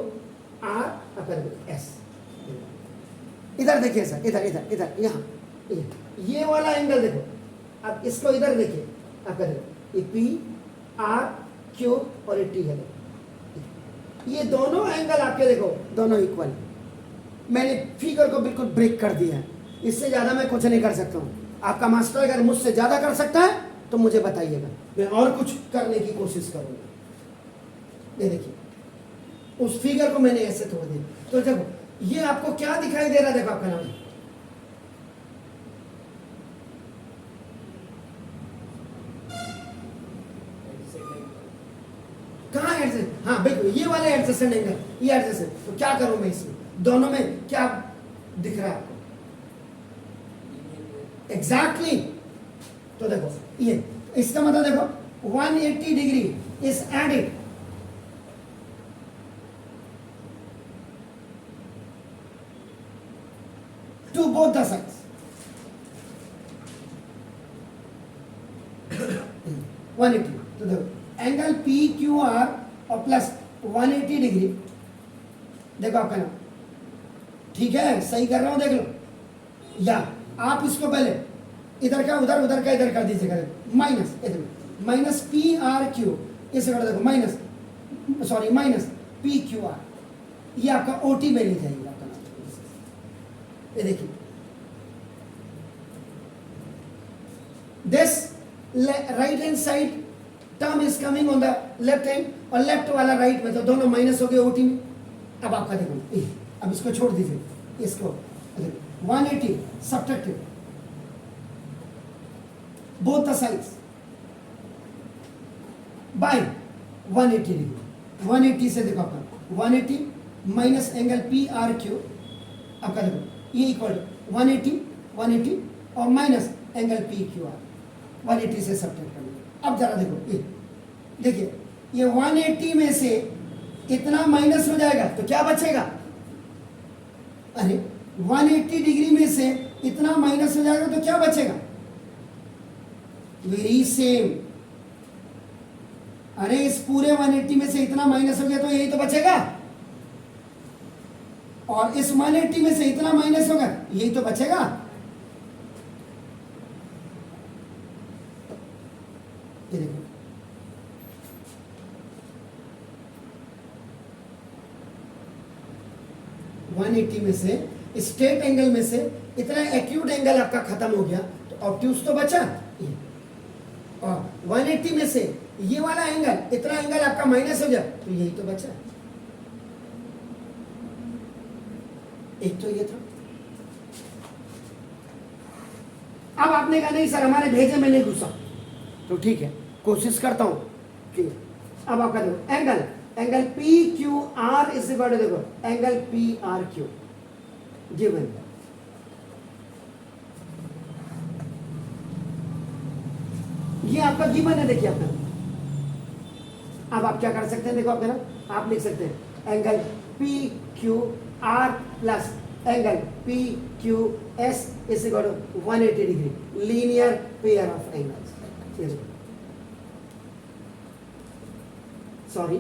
आर, आपका देखो एस, इधर देखिए सर, इधर इधर इधर, यहाँ ये वाला एंगल देखो, अब इसको इधर देखिए, आपका देखो ये पी आर क्यू और ये टी है, ये दोनों एंगल आपके देखो दोनों इक्वल। मैंने फिगर को बिल्कुल ब्रेक कर दिया है, इससे ज्यादा मैं कुछ नहीं कर सकता हूँ। आपका मास्टर अगर मुझसे ज्यादा कर सकता है तो मुझे बताइएगा, मैं और कुछ करने की कोशिश करूंगा। ये देखिए उस फिगर को मैंने ऐसे तोड़ दिया, तो देखो ये आपको क्या दिखाई दे रहा है, देखो आपका नाम कहाँ एडजस्ट, हाँ बिल्कुल ये वाले एडजस्टेंट एंगल, ये एडजस्टेंट, तो क्या करूं मैं इसमें, दोनों में क्या दिख रहा है आपको? एग्जैक्टली तो देखो ये इसका मतलब देखो 180 degree is added to both the sides. 180, तो देखो एंगल पी क्यू आर और प्लस 180 डिग्री, देखो आपका नाम ठीक है, सही कर रहा हूं, देख लो। या आप इसको पहले इधर का उधर, उधर का इधर कर दीजिएगा, माइनस इधर माइनस पी आर क्यू, इसे कर देखो minus, sorry minus P Q R, ये आपका ओटी में ले जाएगा आपका नाम। ये देखिए this right hand side term is coming on the left hand, और लेफ्ट वाला राइट में, तो दोनों माइनस हो गए ओटी में। अब आपका देखो अब इसको छोड़ दीजिए, इसको 180 subtracted both the sides by 180 degree. 180 से देखो आपका 180 minus angle P R Q, आपका देखो ये इक्वल 180 और minus angle P Q are, 180 से सब्ट्रैक्ट करना। अब जरा देखो ये देखिए, ये 180 में से इतना माइनस हो जाएगा तो क्या बचेगा? अरे 180 डिग्री में से इतना माइनस हो जाएगा तो क्या बचेगा? Very same. अरे इस पूरे 180 में से इतना माइनस हो गया तो यही तो बचेगा, और इस 180 में से इतना माइनस होगा यही तो बचेगा। ये देखो वन 180 में से स्ट्रेट एंगल में से इतना एक्यूट एंगल आपका खत्म हो गया तो ऑब्ट्यूज तो बचा, और 180 में से ये वाला एंगल, इतना एंगल आपका माइनस हो गया तो यही तो बचा। एक तो ये था। अब आपने कहा नहीं सर हमारे भेजे में नहीं घुसा, तो ठीक है कोशिश करता हूं कि अब आपका देखो angle P Q R is equal to, देखो angle P R Q given, ये आपका गिवन है। देखिए आपका, अब आप क्या कर सकते हैं, देखो आपका ना, आप लिख सकते हैं angle P Q R plus angle P Q S is equal to 180 degree, linear pair of angles. Sorry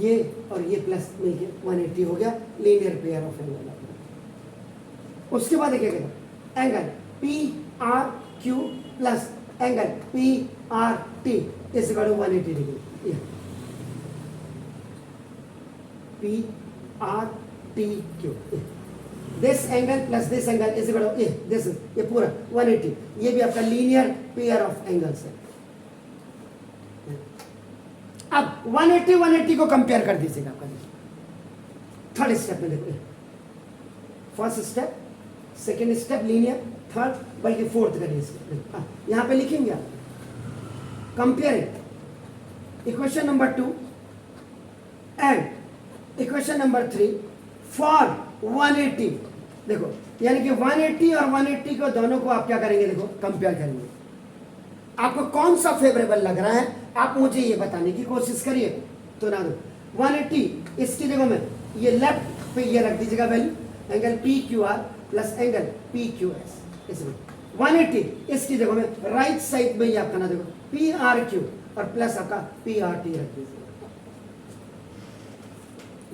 ये और ये प्लस मिलके 180 हो गया, लीनियर पेयर ऑफ एंगल। उसके बाद देखिएगा angle P R Q plus angle P R T is equal to 180 degree, P R T Q, this angle plus this angle is equal to this, ये पूरा 180, ये भी आपका लीनियर पेयर ऑफ एंगल्स है। अब 180 को कंपेयर कर दीजिएगा आपका, थर्ड स्टेप में देखो, first step, second step linear, third बल्कि फोर्थ करिए। यहां पे लिखेंगे आप compare equation number 2 and equation number 3 for 180। देखो यानी कि 180 और 180 को दोनों को आप क्या करेंगे, देखो कंपेयर करेंगे। आपको कौन सा फेवरेबल लग रहा है आप मुझे ये बताने की कोशिश करिए। तो ना दो 180 इसकी जगह में ये लेफ्ट पे ये रख दीजिएगा value, angle P Q R plus angle P Q S, इसमें 180 इसकी जगह में राइट साइड में ये आपका ना देखो पी आर क्यू और प्लस आपका पी आर टी रख दीजिए।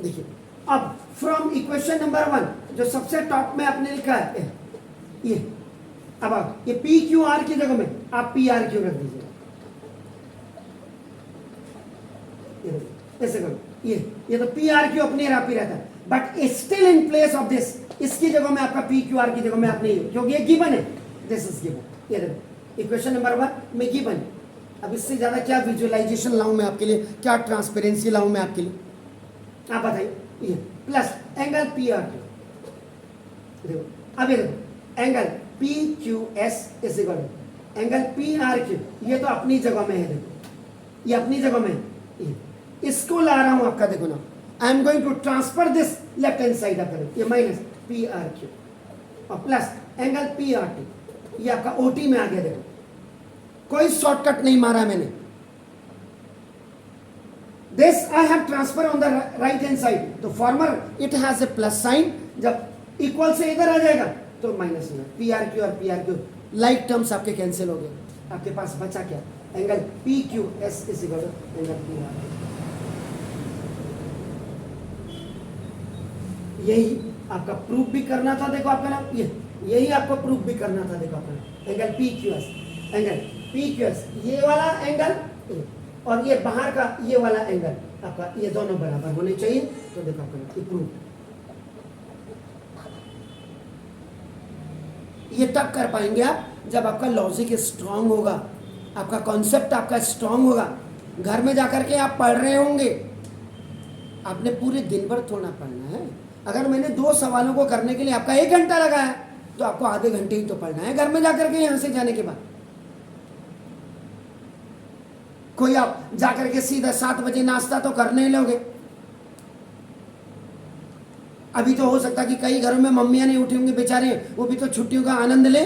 देखिए अब फ्रॉम इक्वेशन नंबर 1 जो सबसे टॉप में आपने लिखा है ये, अब आप ये पी क्यू आर की जगह में आप पी आर क्यू रख दीजिए, ऐसे करो, ये तो पी आर क्यू अपने आप ही रहता है, but still in place of this, इसकी जगह में आपका पी क्यू आर की जगह में आपने क्योंकि ये गिवन है, दिस इज गिवन, ये देखो इक्वेशन नंबर 1 में गिवन है। अब इससे ज्यादा क्या विजुअलाइजेशन लाऊं मैं आपके लिए, क्या ट्रांसपेरेंसी लाऊं मैं आपके लिए, आप बताइए। ये plus angle P R Q, देखो अब ये देखो angle P Q S is equal to angle P R Q, ये तो अपनी जगह में है, देखो ये अपनी जगह में है, इसको ला रहा हूं आपका, देखो ना I am going to transfer this left hand side आपका, ये माइनस पी आर क्यू और plus angle P R T, ये आपका ओटी में आ गया, देखो कोई शॉर्टकट नहीं मारा मैंने, this I have transfer on the right hand side, तो former it has a plus sign, जब इक्वल से इधर आ जाएगा तो माइनस होगा, पी आर क्यू और P R Q like terms आपके कैंसिल हो गए, आपके पास बचा क्या, angle P Q S is equal to angle P R. यही आपका प्रूफ भी करना था, देखो आपका नाम ये, यही आपको प्रूफ भी करना था, देखो आपका angle P Q S, angle P Q S, ये वाला एंगल और ये बाहर का ये वाला एंगल आपका, ये दोनों बराबर होने चाहिए, तो देखो आपका प्रूफ। ये तब कर पाएंगे आप जब आपका लॉजिक स्ट्रांग होगा, आपका कॉन्सेप्ट आपका स्ट्रांग होगा, घर में जाकर के आप पढ़ रहे होंगे, आपने पूरे दिन भर थोड़ा पढ़ना है। अगर मैंने 2 सवालों को करने के लिए आपका 1 घंटा लगाया तो आपको आधे घंटे ही तो पढ़ना है घर में जाकर के, यहां से जाने के बाद। कोई आप जाकर के सीधा 7 बजे नाश्ता तो कर नहीं लोगे, अभी तो हो सकता कि कई घरों में मम्मियां नहीं उठी होंगी बेचारे, वो भी तो छुट्टियों का आनंद ले,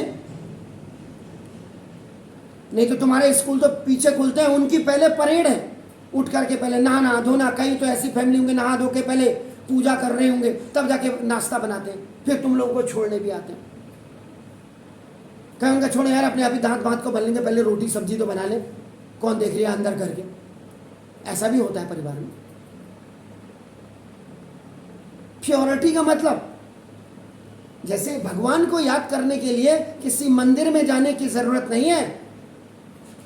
नहीं तो तुम्हारे स्कूल तो पीछे खुलते हैं, उनकी पहले परेड है, उठ करके पहले नहाना धोना, कहीं तो ऐसी फैमिली होंगे नहा धो के पहले पूजा कर रहे होंगे तब जाके नाश्ता बनाते हैं, फिर तुम लोगों को छोड़ने भी आते हैं। कहेंगे छोड़े यार अपने अभी दांत बांत को बन लेंगे, पहले रोटी सब्जी तो बना ले, कौन देख रहा है अंदर करके, ऐसा भी होता है परिवार में। प्योरिटी का मतलब जैसे भगवान को याद करने के लिए किसी मंदिर में जाने की जरूरत नहीं है,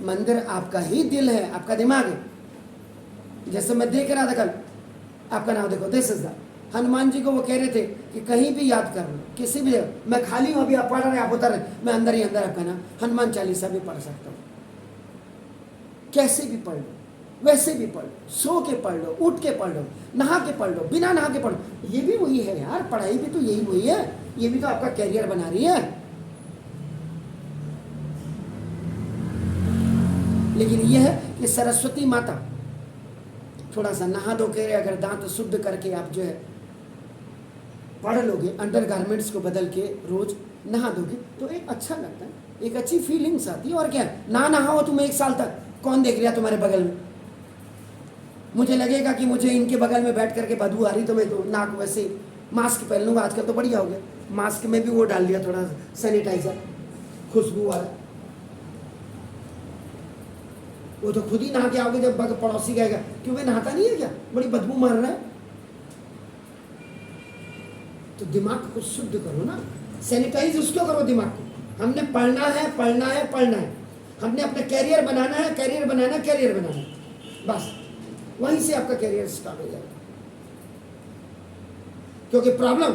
मंदिर आपका ही दिल है, आपका दिमाग है। जैसे मैं देख रहा था कल, आपका नाम देखो, this is the Hanuman ji को वो कह रहे थे कि कहीं भी याद कर लो, किसी भी जगह, मैं खाली हूं अभी आप पढ़ रहे आप उतर रहे, मैं अंदर ही अंदर आपका नाम हनुमान चालीसा भी पढ़ सकता हूँ, कैसे भी पढ़ लो, वैसे भी पढ़ लो, सो के पढ़ लो, उठ के पढ़ लो, नहा के पढ़ लो, बिना नहा के पढ़ लो, ये भी वही है यार, पढ़ाई भी तो यही वही है, ये भी तो आपका कैरियर बना रही है। लेकिन यह है कि सरस्वती माता थोड़ा सा नहा धो के अगर दांत शुद्ध करके आप जो है पढ़ लोगे, अंडर गारमेंट्स को बदल के रोज नहा दोगे तो एक अच्छा लगता है, एक अच्छी फीलिंग्स आती है। और क्या ना नहाओ तुम 1 साल तक, कौन देख रहा तुम्हारे बगल में, मुझे लगेगा कि मुझे इनके बगल में बैठ करके बदबू आ रही तो मैं तो नाक वैसे मास्क पहन लूँगा, आजकल तो बढ़िया हो गया, मास्क में भी वो डाल दिया थोड़ा सैनिटाइजर खुशबू वाला, वो तो खुद ही नहा के आओगे जब पड़ोसी कहेगा क्यों मैं नहाता नहीं है क्या, बड़ी बदबू मार रहा है। तो दिमाग को शुद्ध करो ना, सैनिटाइज उसको करो दिमाग को। हमने पढ़ना है पढ़ना है पढ़ना है, हमने अपना कैरियर बनाना है, कैरियर बनाना है, कैरियर बनाना है, बस वहीं से आपका कैरियर स्टार्ट हो जाएगा। क्योंकि प्रॉब्लम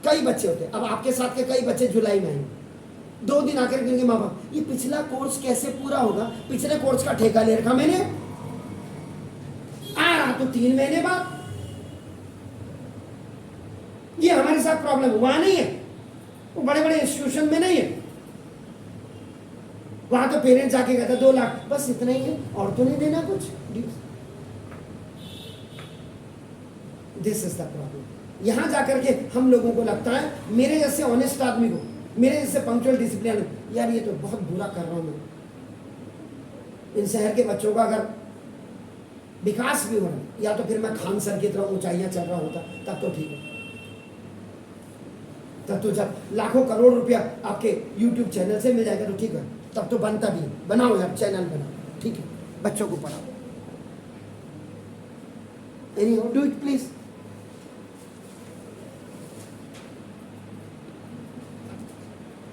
कई बच्चे होते हैं, अब आपके साथ के कई बच्चे जुलाई में आएंगे, 2 दिन आकर कहेंगे माँ बाप ये पिछला कोर्स कैसे पूरा होगा, पिछले कोर्स का ठेका ले रखा मैंने, आ रहा तो 3 महीने बाद। ये हमारे साथ प्रॉब्लम वहां नहीं है, वो बड़े बड़े इंस्टीट्यूशन में नहीं है, वहां तो पेरेंट्स आके कहता 2 लाख बस इतना ही है और तो नहीं देना कुछ। This is the problem. यहां जाकर के हम लोगों को लगता है मेरे जैसे ऑनेस्ट आदमी को, मेरे जैसे पंक्चुअल डिसिप्लिन, यार ये तो बहुत बुरा कर रहा हूं मैं। इन शहर के बच्चों का अगर विकास भी हो रहा है, या तो फिर मैं खान सर की तरह ऊंचाइयां चल रहा होता तब तो ठीक है। तब तो जब लाखों करोड़ रुपया आपके YouTube चैनल से मिल जाएगा तो ठीक है, तब तो बनता भी है। बनाओ यार, चैनल बनाओ, ठीक है, बच्चों को पढ़ाओ। Any do it please.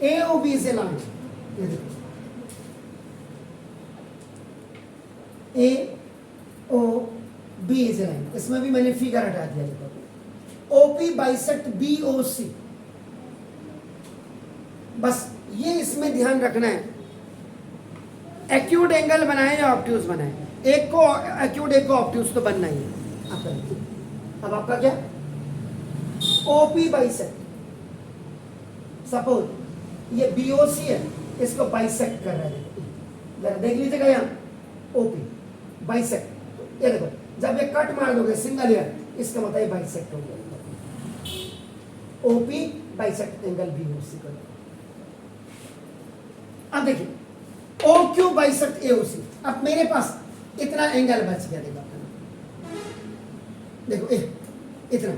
AOB is a line, AOB is a line, इसमें भी मैंने फिगर हटा दिया। OP बाइसेक्ट BOC, बस ये इसमें ध्यान रखना है। एक्यूट एंगल बनाए या ऑब्ट्यूज बनाए, एक को एक्यूट एक को ऑब्ट्यूज तो बनना ही है आपका। अब आपका क्या, OP बाइसेक्ट, सपोज ये BOC है, इसको बाइसेक्ट कर रहा है, जरा देख लीजिएगा यहाँ OP बाइसेक्ट, ये देखो जब ये कट मार दोगे सिंगल ईयर, इसका मतलब ये बाइसेक्ट हो गया। OP बाइसेक्ट एंगल BOC कर। अब देखिए OQ बाइसेक्ट AOC, अब मेरे पास इतना एंगल बच गया, देखो इतना,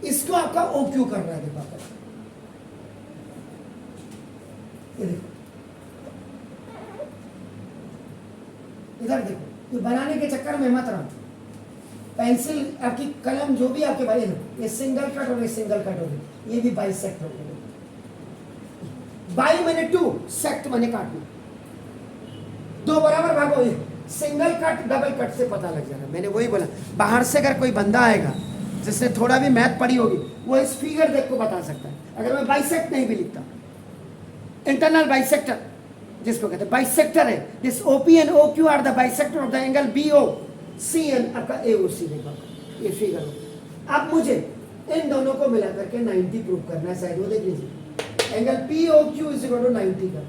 इसको आपका OQ कर रहा है, देखो आपका ये देखो, इधर देखो, ये बनाने के चक्कर में मत रहो। पेंसिल आपकी कलम जो भी आपके भाई, ये सिंगल कट हो गई, सिंगल कट हो गई, ये भी बाइसेक्ट हो गई। बाई मैंने 2, सेक्ट मैंने काटना, दो बराबर भागो, ये सिंगल कट डबल कट से पता लग जाएगा। मैंने वही बोला, बाहर से अगर कोई बंदा आएगा जिसने थोड़ा भी मैथ पढ़ी होगी, वो इस फिगर देख को बता सकता है। अगर मैं बाइसेक्ट नहीं भी लिखता, इंटरनल बाइसेक्टर जिसको कहते हैं, बाइसेक्टर है, this OP and OQ are the bisector of the angle BOC and आपका AOC, देखो ये फिगर हो। अब मुझे इन दोनों को मिला करके 90 प्रूव करना है, शायद वो देख लीजिए, angle POQ is equal to 90 कर,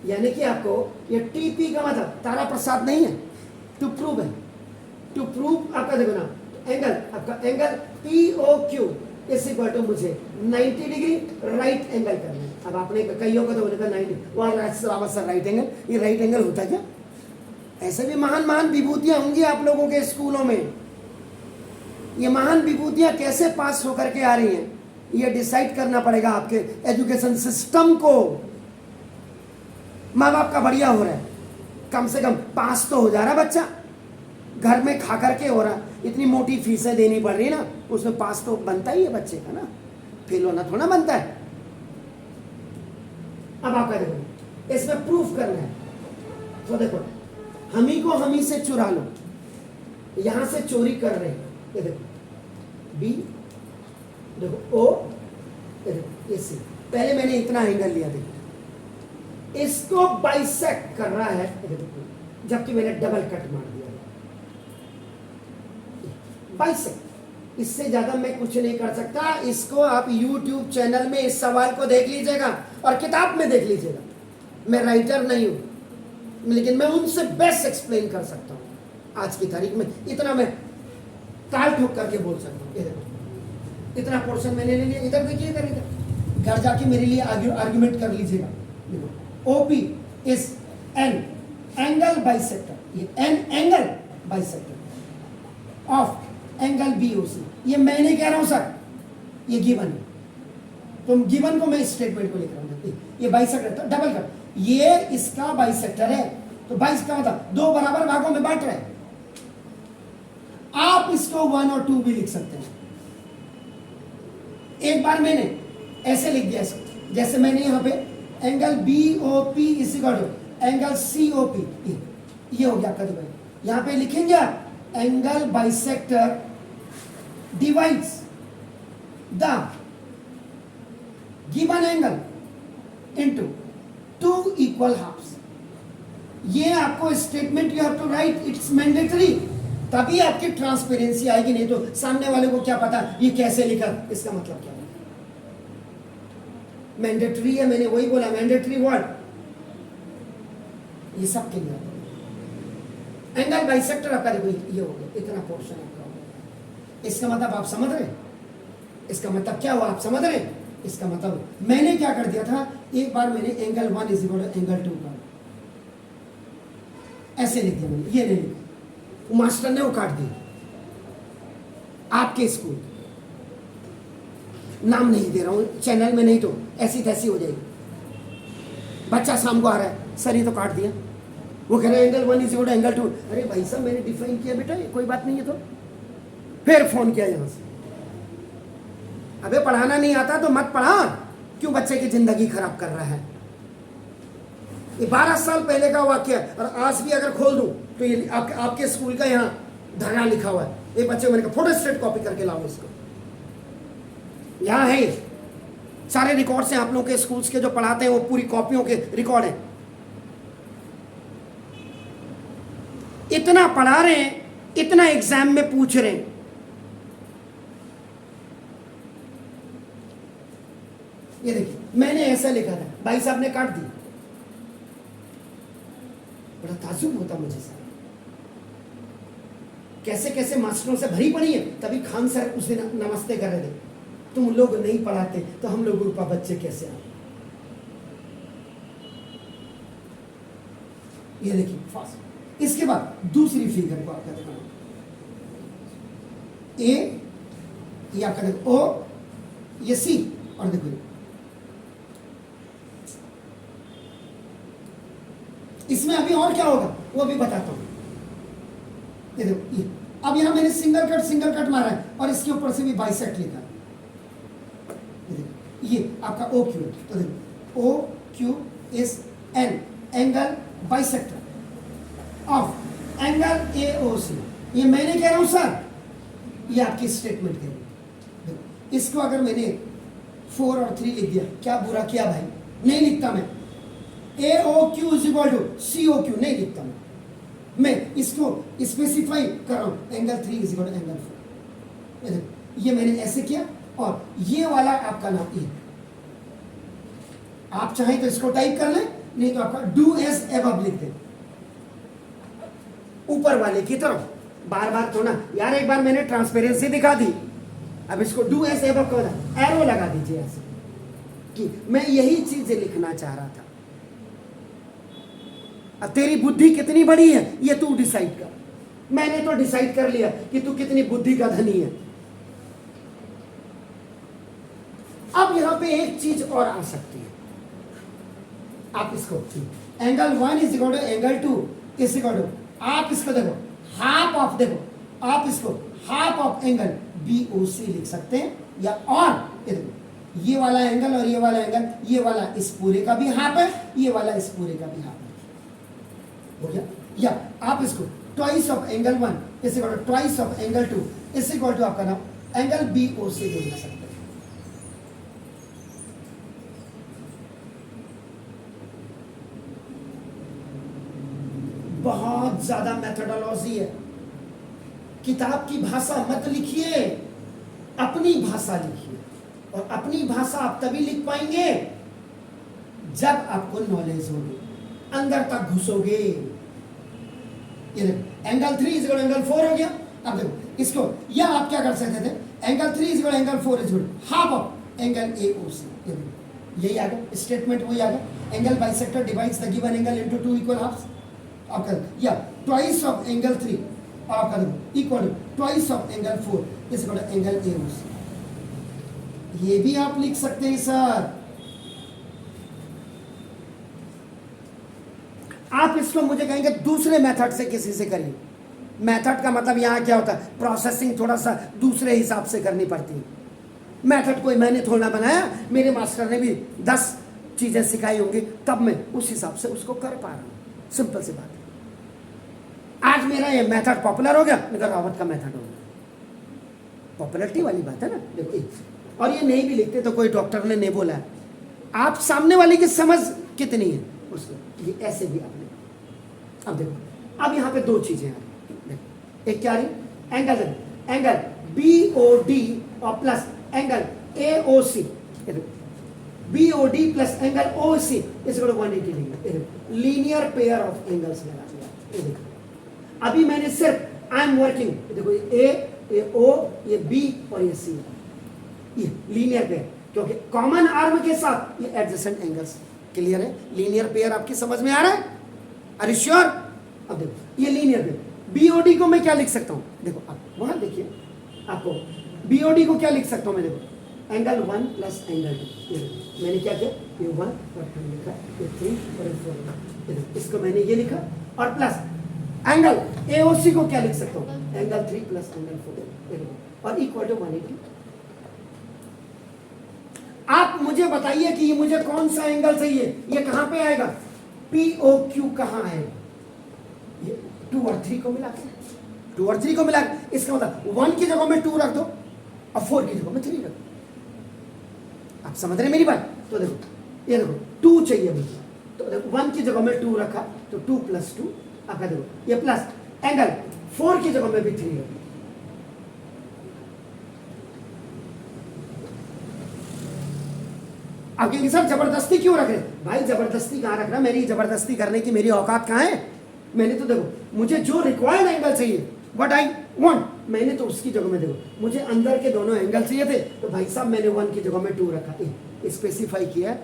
यानी कि आपको ये TP का मतलब तारा प्रसाद नहीं है, टू प्रूव है, टू प्रूव आपका देखो ना, एंगल आपका एंगल POQ इस इक्वल टू मुझे 90 डिग्री राइट एंगल करना है। अब आपने कईयों को तो बोलेगा 90 वहाँ राइट एंगल, ये राइट एंगल होता है क्या? ऐसे भी महान महान विभूतियां होंगी आप लोगों के स्कूलों में। ये महान विभूतियां कैसे पास होकर के आ रही हैं, ये डिसाइड करना पड़ेगा आपके एजुकेशन सिस्टम को। माँ बाप का बढ़िया हो रहा है, कम से कम पास तो हो जा रहा बच्चा, घर में खा करके हो रहा, इतनी मोटी फीसें देनी पड़ रही ना, उसमें पास तो बनता ही है बच्चे का ना, फेल होना थोड़ा बनता है। अब आपका देखो इसमें प्रूफ करना है, तो देखो हम ही को हम ही से चुरा लो, यहां से चोरी कर रहे हैं, ये देखो B, देखो O, ये देखो ये C। पहले मैंने इतना एंगल लिया, देखो इसको बाइसेक्ट कर रहा है, देखो जबकि मैंने डबल कट मार दिया, बाइसेक्ट। इससे ज्यादा मैं कुछ नहीं कर सकता। इसको आप YouTube चैनल में इस सवाल को देख लीजिएगा और किताब में देख लीजिएगा। मैं राइटर नहीं हूं, लेकिन मैं उनसे बेस्ट एक्सप्लेन कर सकता हूं आज की तारीख में। इतना मैं ताल ठोक करके बोल सकता हूं। इतना पोर्शन मैंने ले लिया, इधर देखिए, इधर इधर घर जाके मेरे लिए आर्ग्यूमेंट कर लीजिएगा। OP is an angle bisector, ये an angle bisector of angle BOC। ये मैं नहीं कह रहा हूं सर, ये गिवन है, तो गिवन को मैं इस स्टेटमेंट को लिख रहा हूं। ये बाइसेक्टर तो डबल कट, ये इसका बाइसेक्टर है, तो बाइस का मतलब दो बराबर भागों में बांट रहे हैं। आप इसको 1 और 2 भी लिख सकते हैं। एक बार मैंने ऐसे लिख दिया, जैसे मैंने यहां पे angle BOP is equal to angle COP, ये हो गया आपका डिवाइड। यहां पे लिखेंगे आप angle bisector divides the given angle into 2 equal halves. ये आपको statement you have to write, it's mandatory, तभी आपकी ट्रांसपेरेंसी आएगी। नहीं तो सामने वाले को क्या पता ये कैसे लिखा, इसका मतलब क्या है। मैंडेटरी है, मैंने वही बोला, मैंडेटरी वर्ड, ये सब के लिए। एंगल बाइसेक्टर आपका देखो ये हो गया, इतना पोर्शन आपका हो गया। इसका मतलब आप समझ रहे हैं, इसका मतलब क्या हुआ आप समझ रहे हैं। इसका मतलब मैंने क्या कर दिया था, एक बार मैंने angle 1 is equal to angle 2 का ऐसे लिख दिया मैंने, ये नहीं लिखा, मास्टर ने वो काट दिया। आपके स्कूल, नाम नहीं दे रहा हूं चैनल में, नहीं तो ऐसी तैसी हो जाएगी। बच्चा शाम को आ रहा है, सर ये तो काट दिया, वो कह रहे हैं angle 1 is equal to angle 2। अरे भाई साहब मैंने डिफाइन किया बेटा, ये कोई बात नहीं है। तो फिर फोन किया यहां से, अबे पढ़ाना नहीं आता तो मत पढ़ा, क्यों बच्चे की जिंदगी खराब कर रहा है। ये 12 साल पहले का वाक्य है, और आज भी अगर खोल दूं तो ये आपके स्कूल का यहाँ धरना लिखा हुआ है। ये बच्चे मैंने कहा फोटो स्टेट कॉपी करके लाओ इसको, यहाँ है सारे रिकॉर्ड्स हैं आप लोगों के स्कूल्स के जो पढ़ाते हैं, वो पूरी कॉपियों के रिकॉर्ड हैं। इतना पढ़ा रहे हैं, इतना एग्जाम में पूछ रहे हैं। ये देखिए मैंने ऐसा लिखा था, भाई साहब ने काट दिया। बड़ा ताज्जुब होता मुझे सर, कैसे कैसे मास्टरों से भरी पड़ी है। तभी खान सर उस दिन नमस्ते कर रहे थे, तुम लोग नहीं पढ़ाते तो हम लोगों के बच्चे कैसे आए। ये देखिए फास्ट। इसके बाद दूसरी फिगर को आपका दिखाना, ए ये आपका देखो ओ, ये सी, और देखो इसमें अभी और क्या होगा वो भी बताता हूं। ये देखो ये, अब यहां मैंने सिंगल कट मारा है और इसके ऊपर से भी बाइसेक्ट लिखा है। ये आपका ओ क्यू, तो देखो O Q is an angle bisector of angle A O C. ये मैंने कह रहा हूं सर, ये आपकी स्टेटमेंट कह रही है। इसको अगर मैंने 4 और 3 लिख दिया, क्या बुरा किया भाई? नहीं लिखता मैं। A O Q is equal to C O Q, नहीं लिखता मैं इसको स्पेसिफाई कर रहा हूं, angle 3 is equal to angle 4। ये मैंने ऐसे किया, और ये वाला आपका नाम ये, आप चाहें तो इसको टाइप कर लें, नहीं तो आपका डू एज एबव लिख दें ऊपर वाले की तरफ। बार बार तो ना यार, एक बार मैंने ट्रांसपेरेंसी दिखा दी, अब इसको डू एज एबव का एरो लगा दीजिए ऐसे, कि मैं यही चीज लिखना चाह रहा था। अब तेरी बुद्धि कितनी बड़ी है ये तू डिसाइड कर। मैंने तो डिसाइड कर लिया कि तू कितनी बुद्धि का धनी है। अब यहां पे एक चीज और आ सकती है, आप इसको angle 1 is equal to angle 2 is equal to, आप इसको देखो हाफ ऑफ, देखो आप इसको half of angle B O C लिख सकते हैं, या और ये वाला एंगल और ये वाला एंगल, ये वाला इस पूरे का भी हाफ है, ये वाला इस पूरे का भी हाफ है, हो गया। या आप इसको twice of angle 1 is equal to twice of angle 2 is equal to आपका नाम एंगल बी ओ सी लिख सकते हैं। बहुत ज्यादा मेथोडोलॉजी है, किताब की भाषा मत लिखिए, अपनी भाषा लिखिए, और अपनी भाषा आप तभी लिख पाएंगे जब आपको नॉलेज होगी, अंदर तक घुसोगे। ये देखो एंगल 3 इज इक्वल एंगल 4 हो गया। अब देखो इसको, या आप क्या कर सकते थे, एंगल 3 इज इक्वल एंगल 4 is equal half of angle A O C. यही आ गया स्टेटमेंट, वही आ गया, angle bisector divides the given angle into 2 equal halves. आपका या ट्वाइस ऑफ एंगल 3 आपका equal to twice of angle 4 is equal to angle A O C. ये भी आप लिख सकते हैं सर। आप इसको मुझे कहेंगे दूसरे मेथड से किसी से करिए। मेथड का मतलब यहाँ क्या होता है, प्रोसेसिंग थोड़ा सा दूसरे हिसाब से करनी पड़ती है। मेथड कोई मैंने थोड़ा बनाया, मेरे मास्टर ने भी 10 चीजें सिखाई होंगी, तब मैं उस हिसाब से उसको कर पा रहा हूँ। सिंपल सी बात है। आज मेरा ये मेथड पॉपुलर हो गया, मेरा रॉबर्ट का मेथड हो गया। पॉपुलरिटी वाली बात है ना, देखो। और ये नहीं भी लिखते तो कोई डॉक्टर ने नहीं बोला, आप सामने वाले की समझ कितनी है उसको, ये ऐसे भी आपने। अब देखो, अब यहाँ पे 2 चीजें हैं, एक क्या रही, एंगल बी ओ डी और plus angle A O C. B O D plus angle O C is equal to 180 degree. Linear pair of angles लगा दिया। ये देखो, अभी मैंने सिर्फ आई एम वर्किंग, देखो ये ओ, ये बी और ये सी, ये लीनियर पेयर, क्योंकि कॉमन आर्म के साथ ये एडजेसेंट एंगल्स। क्लियर है? लीनियर पेयर आपकी समझ में आ रहा है? Are you sure? अब देखो ये लीनियर पे बीओडी को मैं क्या लिख सकता हूँ, देखो आप वहां देखिए आपको बीओडी को क्या लिख सकता हूँ मैं, देखो एंगल 1 प्लस एंगल 2, ये देखो मैंने क्या किया, ये 1 और 2 लिखा, ये 3 और 4 लिखा, इसको मैंने ये लिखा, और प्लस एंगल एओसी को क्या लिख सकता हूँ, एंगल 3 प्लस एंगल 4 और इक्वल टू 180। आप मुझे बताइए कि ये मुझे कौन सा एंगल चाहिए, ये कहां पे आएगा, पीओ क्यू कहां है, ये 2 और 3 को मिला के, 2 और 3 को मिला के, इसका मतलब 1 की जगह में 2 रख दो और 4 की जगह में 3 रख दो। आप समझ रहे मेरी बात, तो देखो ये देखो 2 चाहिए मुझे, तो देखो 1 की जगह में 2 रखा तो 2 प्लस 2, आपका देखो ये प्लस एंगल 4 की जगह में भी 3 रखा, आप कहेंगे सर जबरदस्ती क्यों रख रहे, भाई जबरदस्ती कहां रख रहा, मेरी जबरदस्ती करने की मेरी औकात कहां है, मैंने तो देखो मुझे जो रिक्वायर्ड एंगल चाहिए व्हाट आई वांट, मैंने तो उसकी जगह में देखो मुझे अंदर के दोनों एंगल चाहिए थे, तो भाई साहब मैंने 1 की जगह में 2 रखा, स्पेसिफाई किया,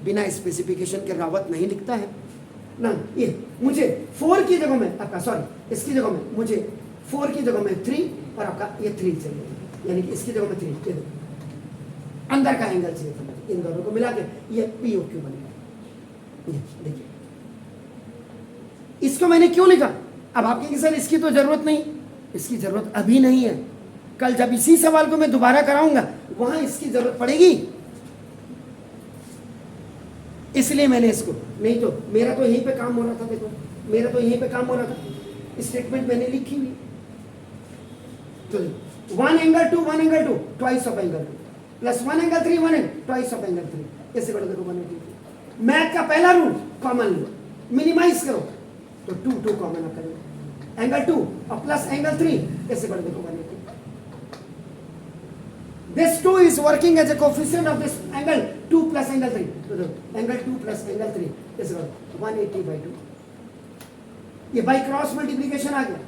बिना स्पेसिफिकेशन के रावत नहीं लिखता है ना, ये मुझे 4 की जगह में आपका सॉरी इसकी जगह में मुझे 4 की जगह में 3 और आपका ये 3 चाहिए, यानी कि इसकी जगह में 3, ये अंदर का एंगल चाहिए था, इन दोनों को मिला के ये पीओ क्यू बनेगा। देखिए इसको मैंने क्यों लिखा, अब आप कहेंगे सर इसकी तो जरूरत नहीं, इसकी जरूरत अभी नहीं है, कल जब इसी सवाल को मैं दोबारा कराऊंगा वहां इसकी जरूरत पड़ेगी, इसलिए मैंने इसको, नहीं तो मेरा तो यहीं पे काम हो रहा था, देखो मेरा तो यहीं पे काम हो रहा था, स्टेटमेंट मैंने लिखी हुई, तो 1 angle 2 1 angle 2 twice of angle 2 plus 1 angle 3 1 angle twice of angle 3, ऐसे करो देखो 180। मैथ का पहला रूल कॉमन लो, मिनिमाइज करो तो 2 2 कॉमन आप करेंगे, एंगल 2 और प्लस एंगल 3, ऐसे करो देखो 180। This 2 is working as a coefficient of this angle 2 plus angle 3, तो देखो एंगल 2 प्लस एंगल 3, ऐसे करो 180/2, ये बाई क्रॉस मल्टीप्लीकेशन आ गया,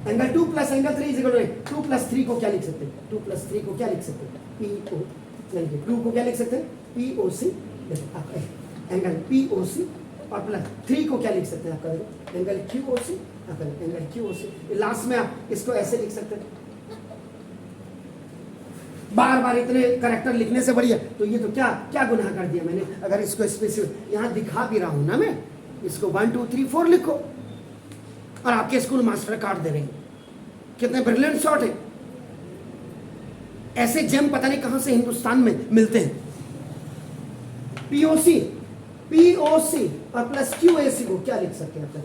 angle 2 plus angle 3 is equal to 2 plus 3 को क्या लिख सकते हैं, 2 प्लस 3 को क्या लिख सकते हैं, पीओ, यानी कि 2 को क्या लिख सकते हैं, पीओसी, एंगल पीओसी, और प्लस 3 को क्या लिख सकते हैं आपका देखो एंगल क्यूओसी, आपका एंगल क्यूओसी, लास्ट में आप इसको ऐसे लिख सकते हैं, बार बार इतने करेक्टर लिखने से बढ़िया, तो ये तो क्या क्या गुनाह कर दिया मैंने, अगर इसको स्पेसिफिक यहाँ दिखा भी रहा हूं ना मैं, इसको 1 2 3 4 लिखो और आपके स्कूल मास्टर काट दे रहे हैं, कितने ब्रिलियंट शॉट है, ऐसे जेम पता नहीं कहां से हिंदुस्तान में मिलते हैं। पीओसी पीओसी और प्लस क्यूएसी को क्या लिख सकते हैं आप,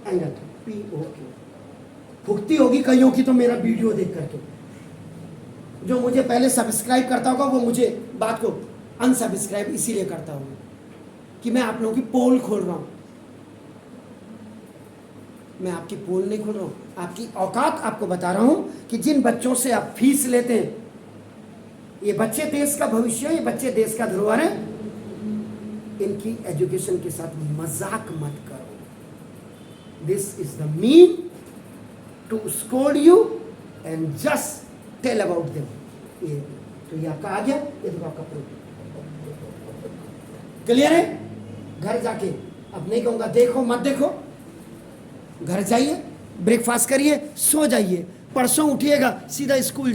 एंगल पीओ क्यू, भुगती होगी कईयों की तो मेरा वीडियो देख करके, जो मुझे पहले सब्सक्राइब करता होगा वो मुझे बात को अनसब्सक्राइब इसीलिए करता होगा कि मैं आप लोगों की पोल खोल रहा हूं, मैं आपकी पोल नहीं खोल रहा हूं, आपकी औकात आपको बता रहा हूं कि जिन बच्चों से आप फीस लेते हैं, ये बच्चे देश का भविष्य है, ये बच्चे देश का धरोहर है, इनकी एजुकेशन के साथ मजाक मत करो। This is the mean to scold you and just tell about them. ये तो ये आपका आ गया, ये तो आपका प्रूफ क्लियर है। घर जाके अब नहीं कहूंगा देखो मत देखो, घर जाइए ब्रेकफास्ट करिए सो जाइए, परसों उठिएगा सीधा स्कूल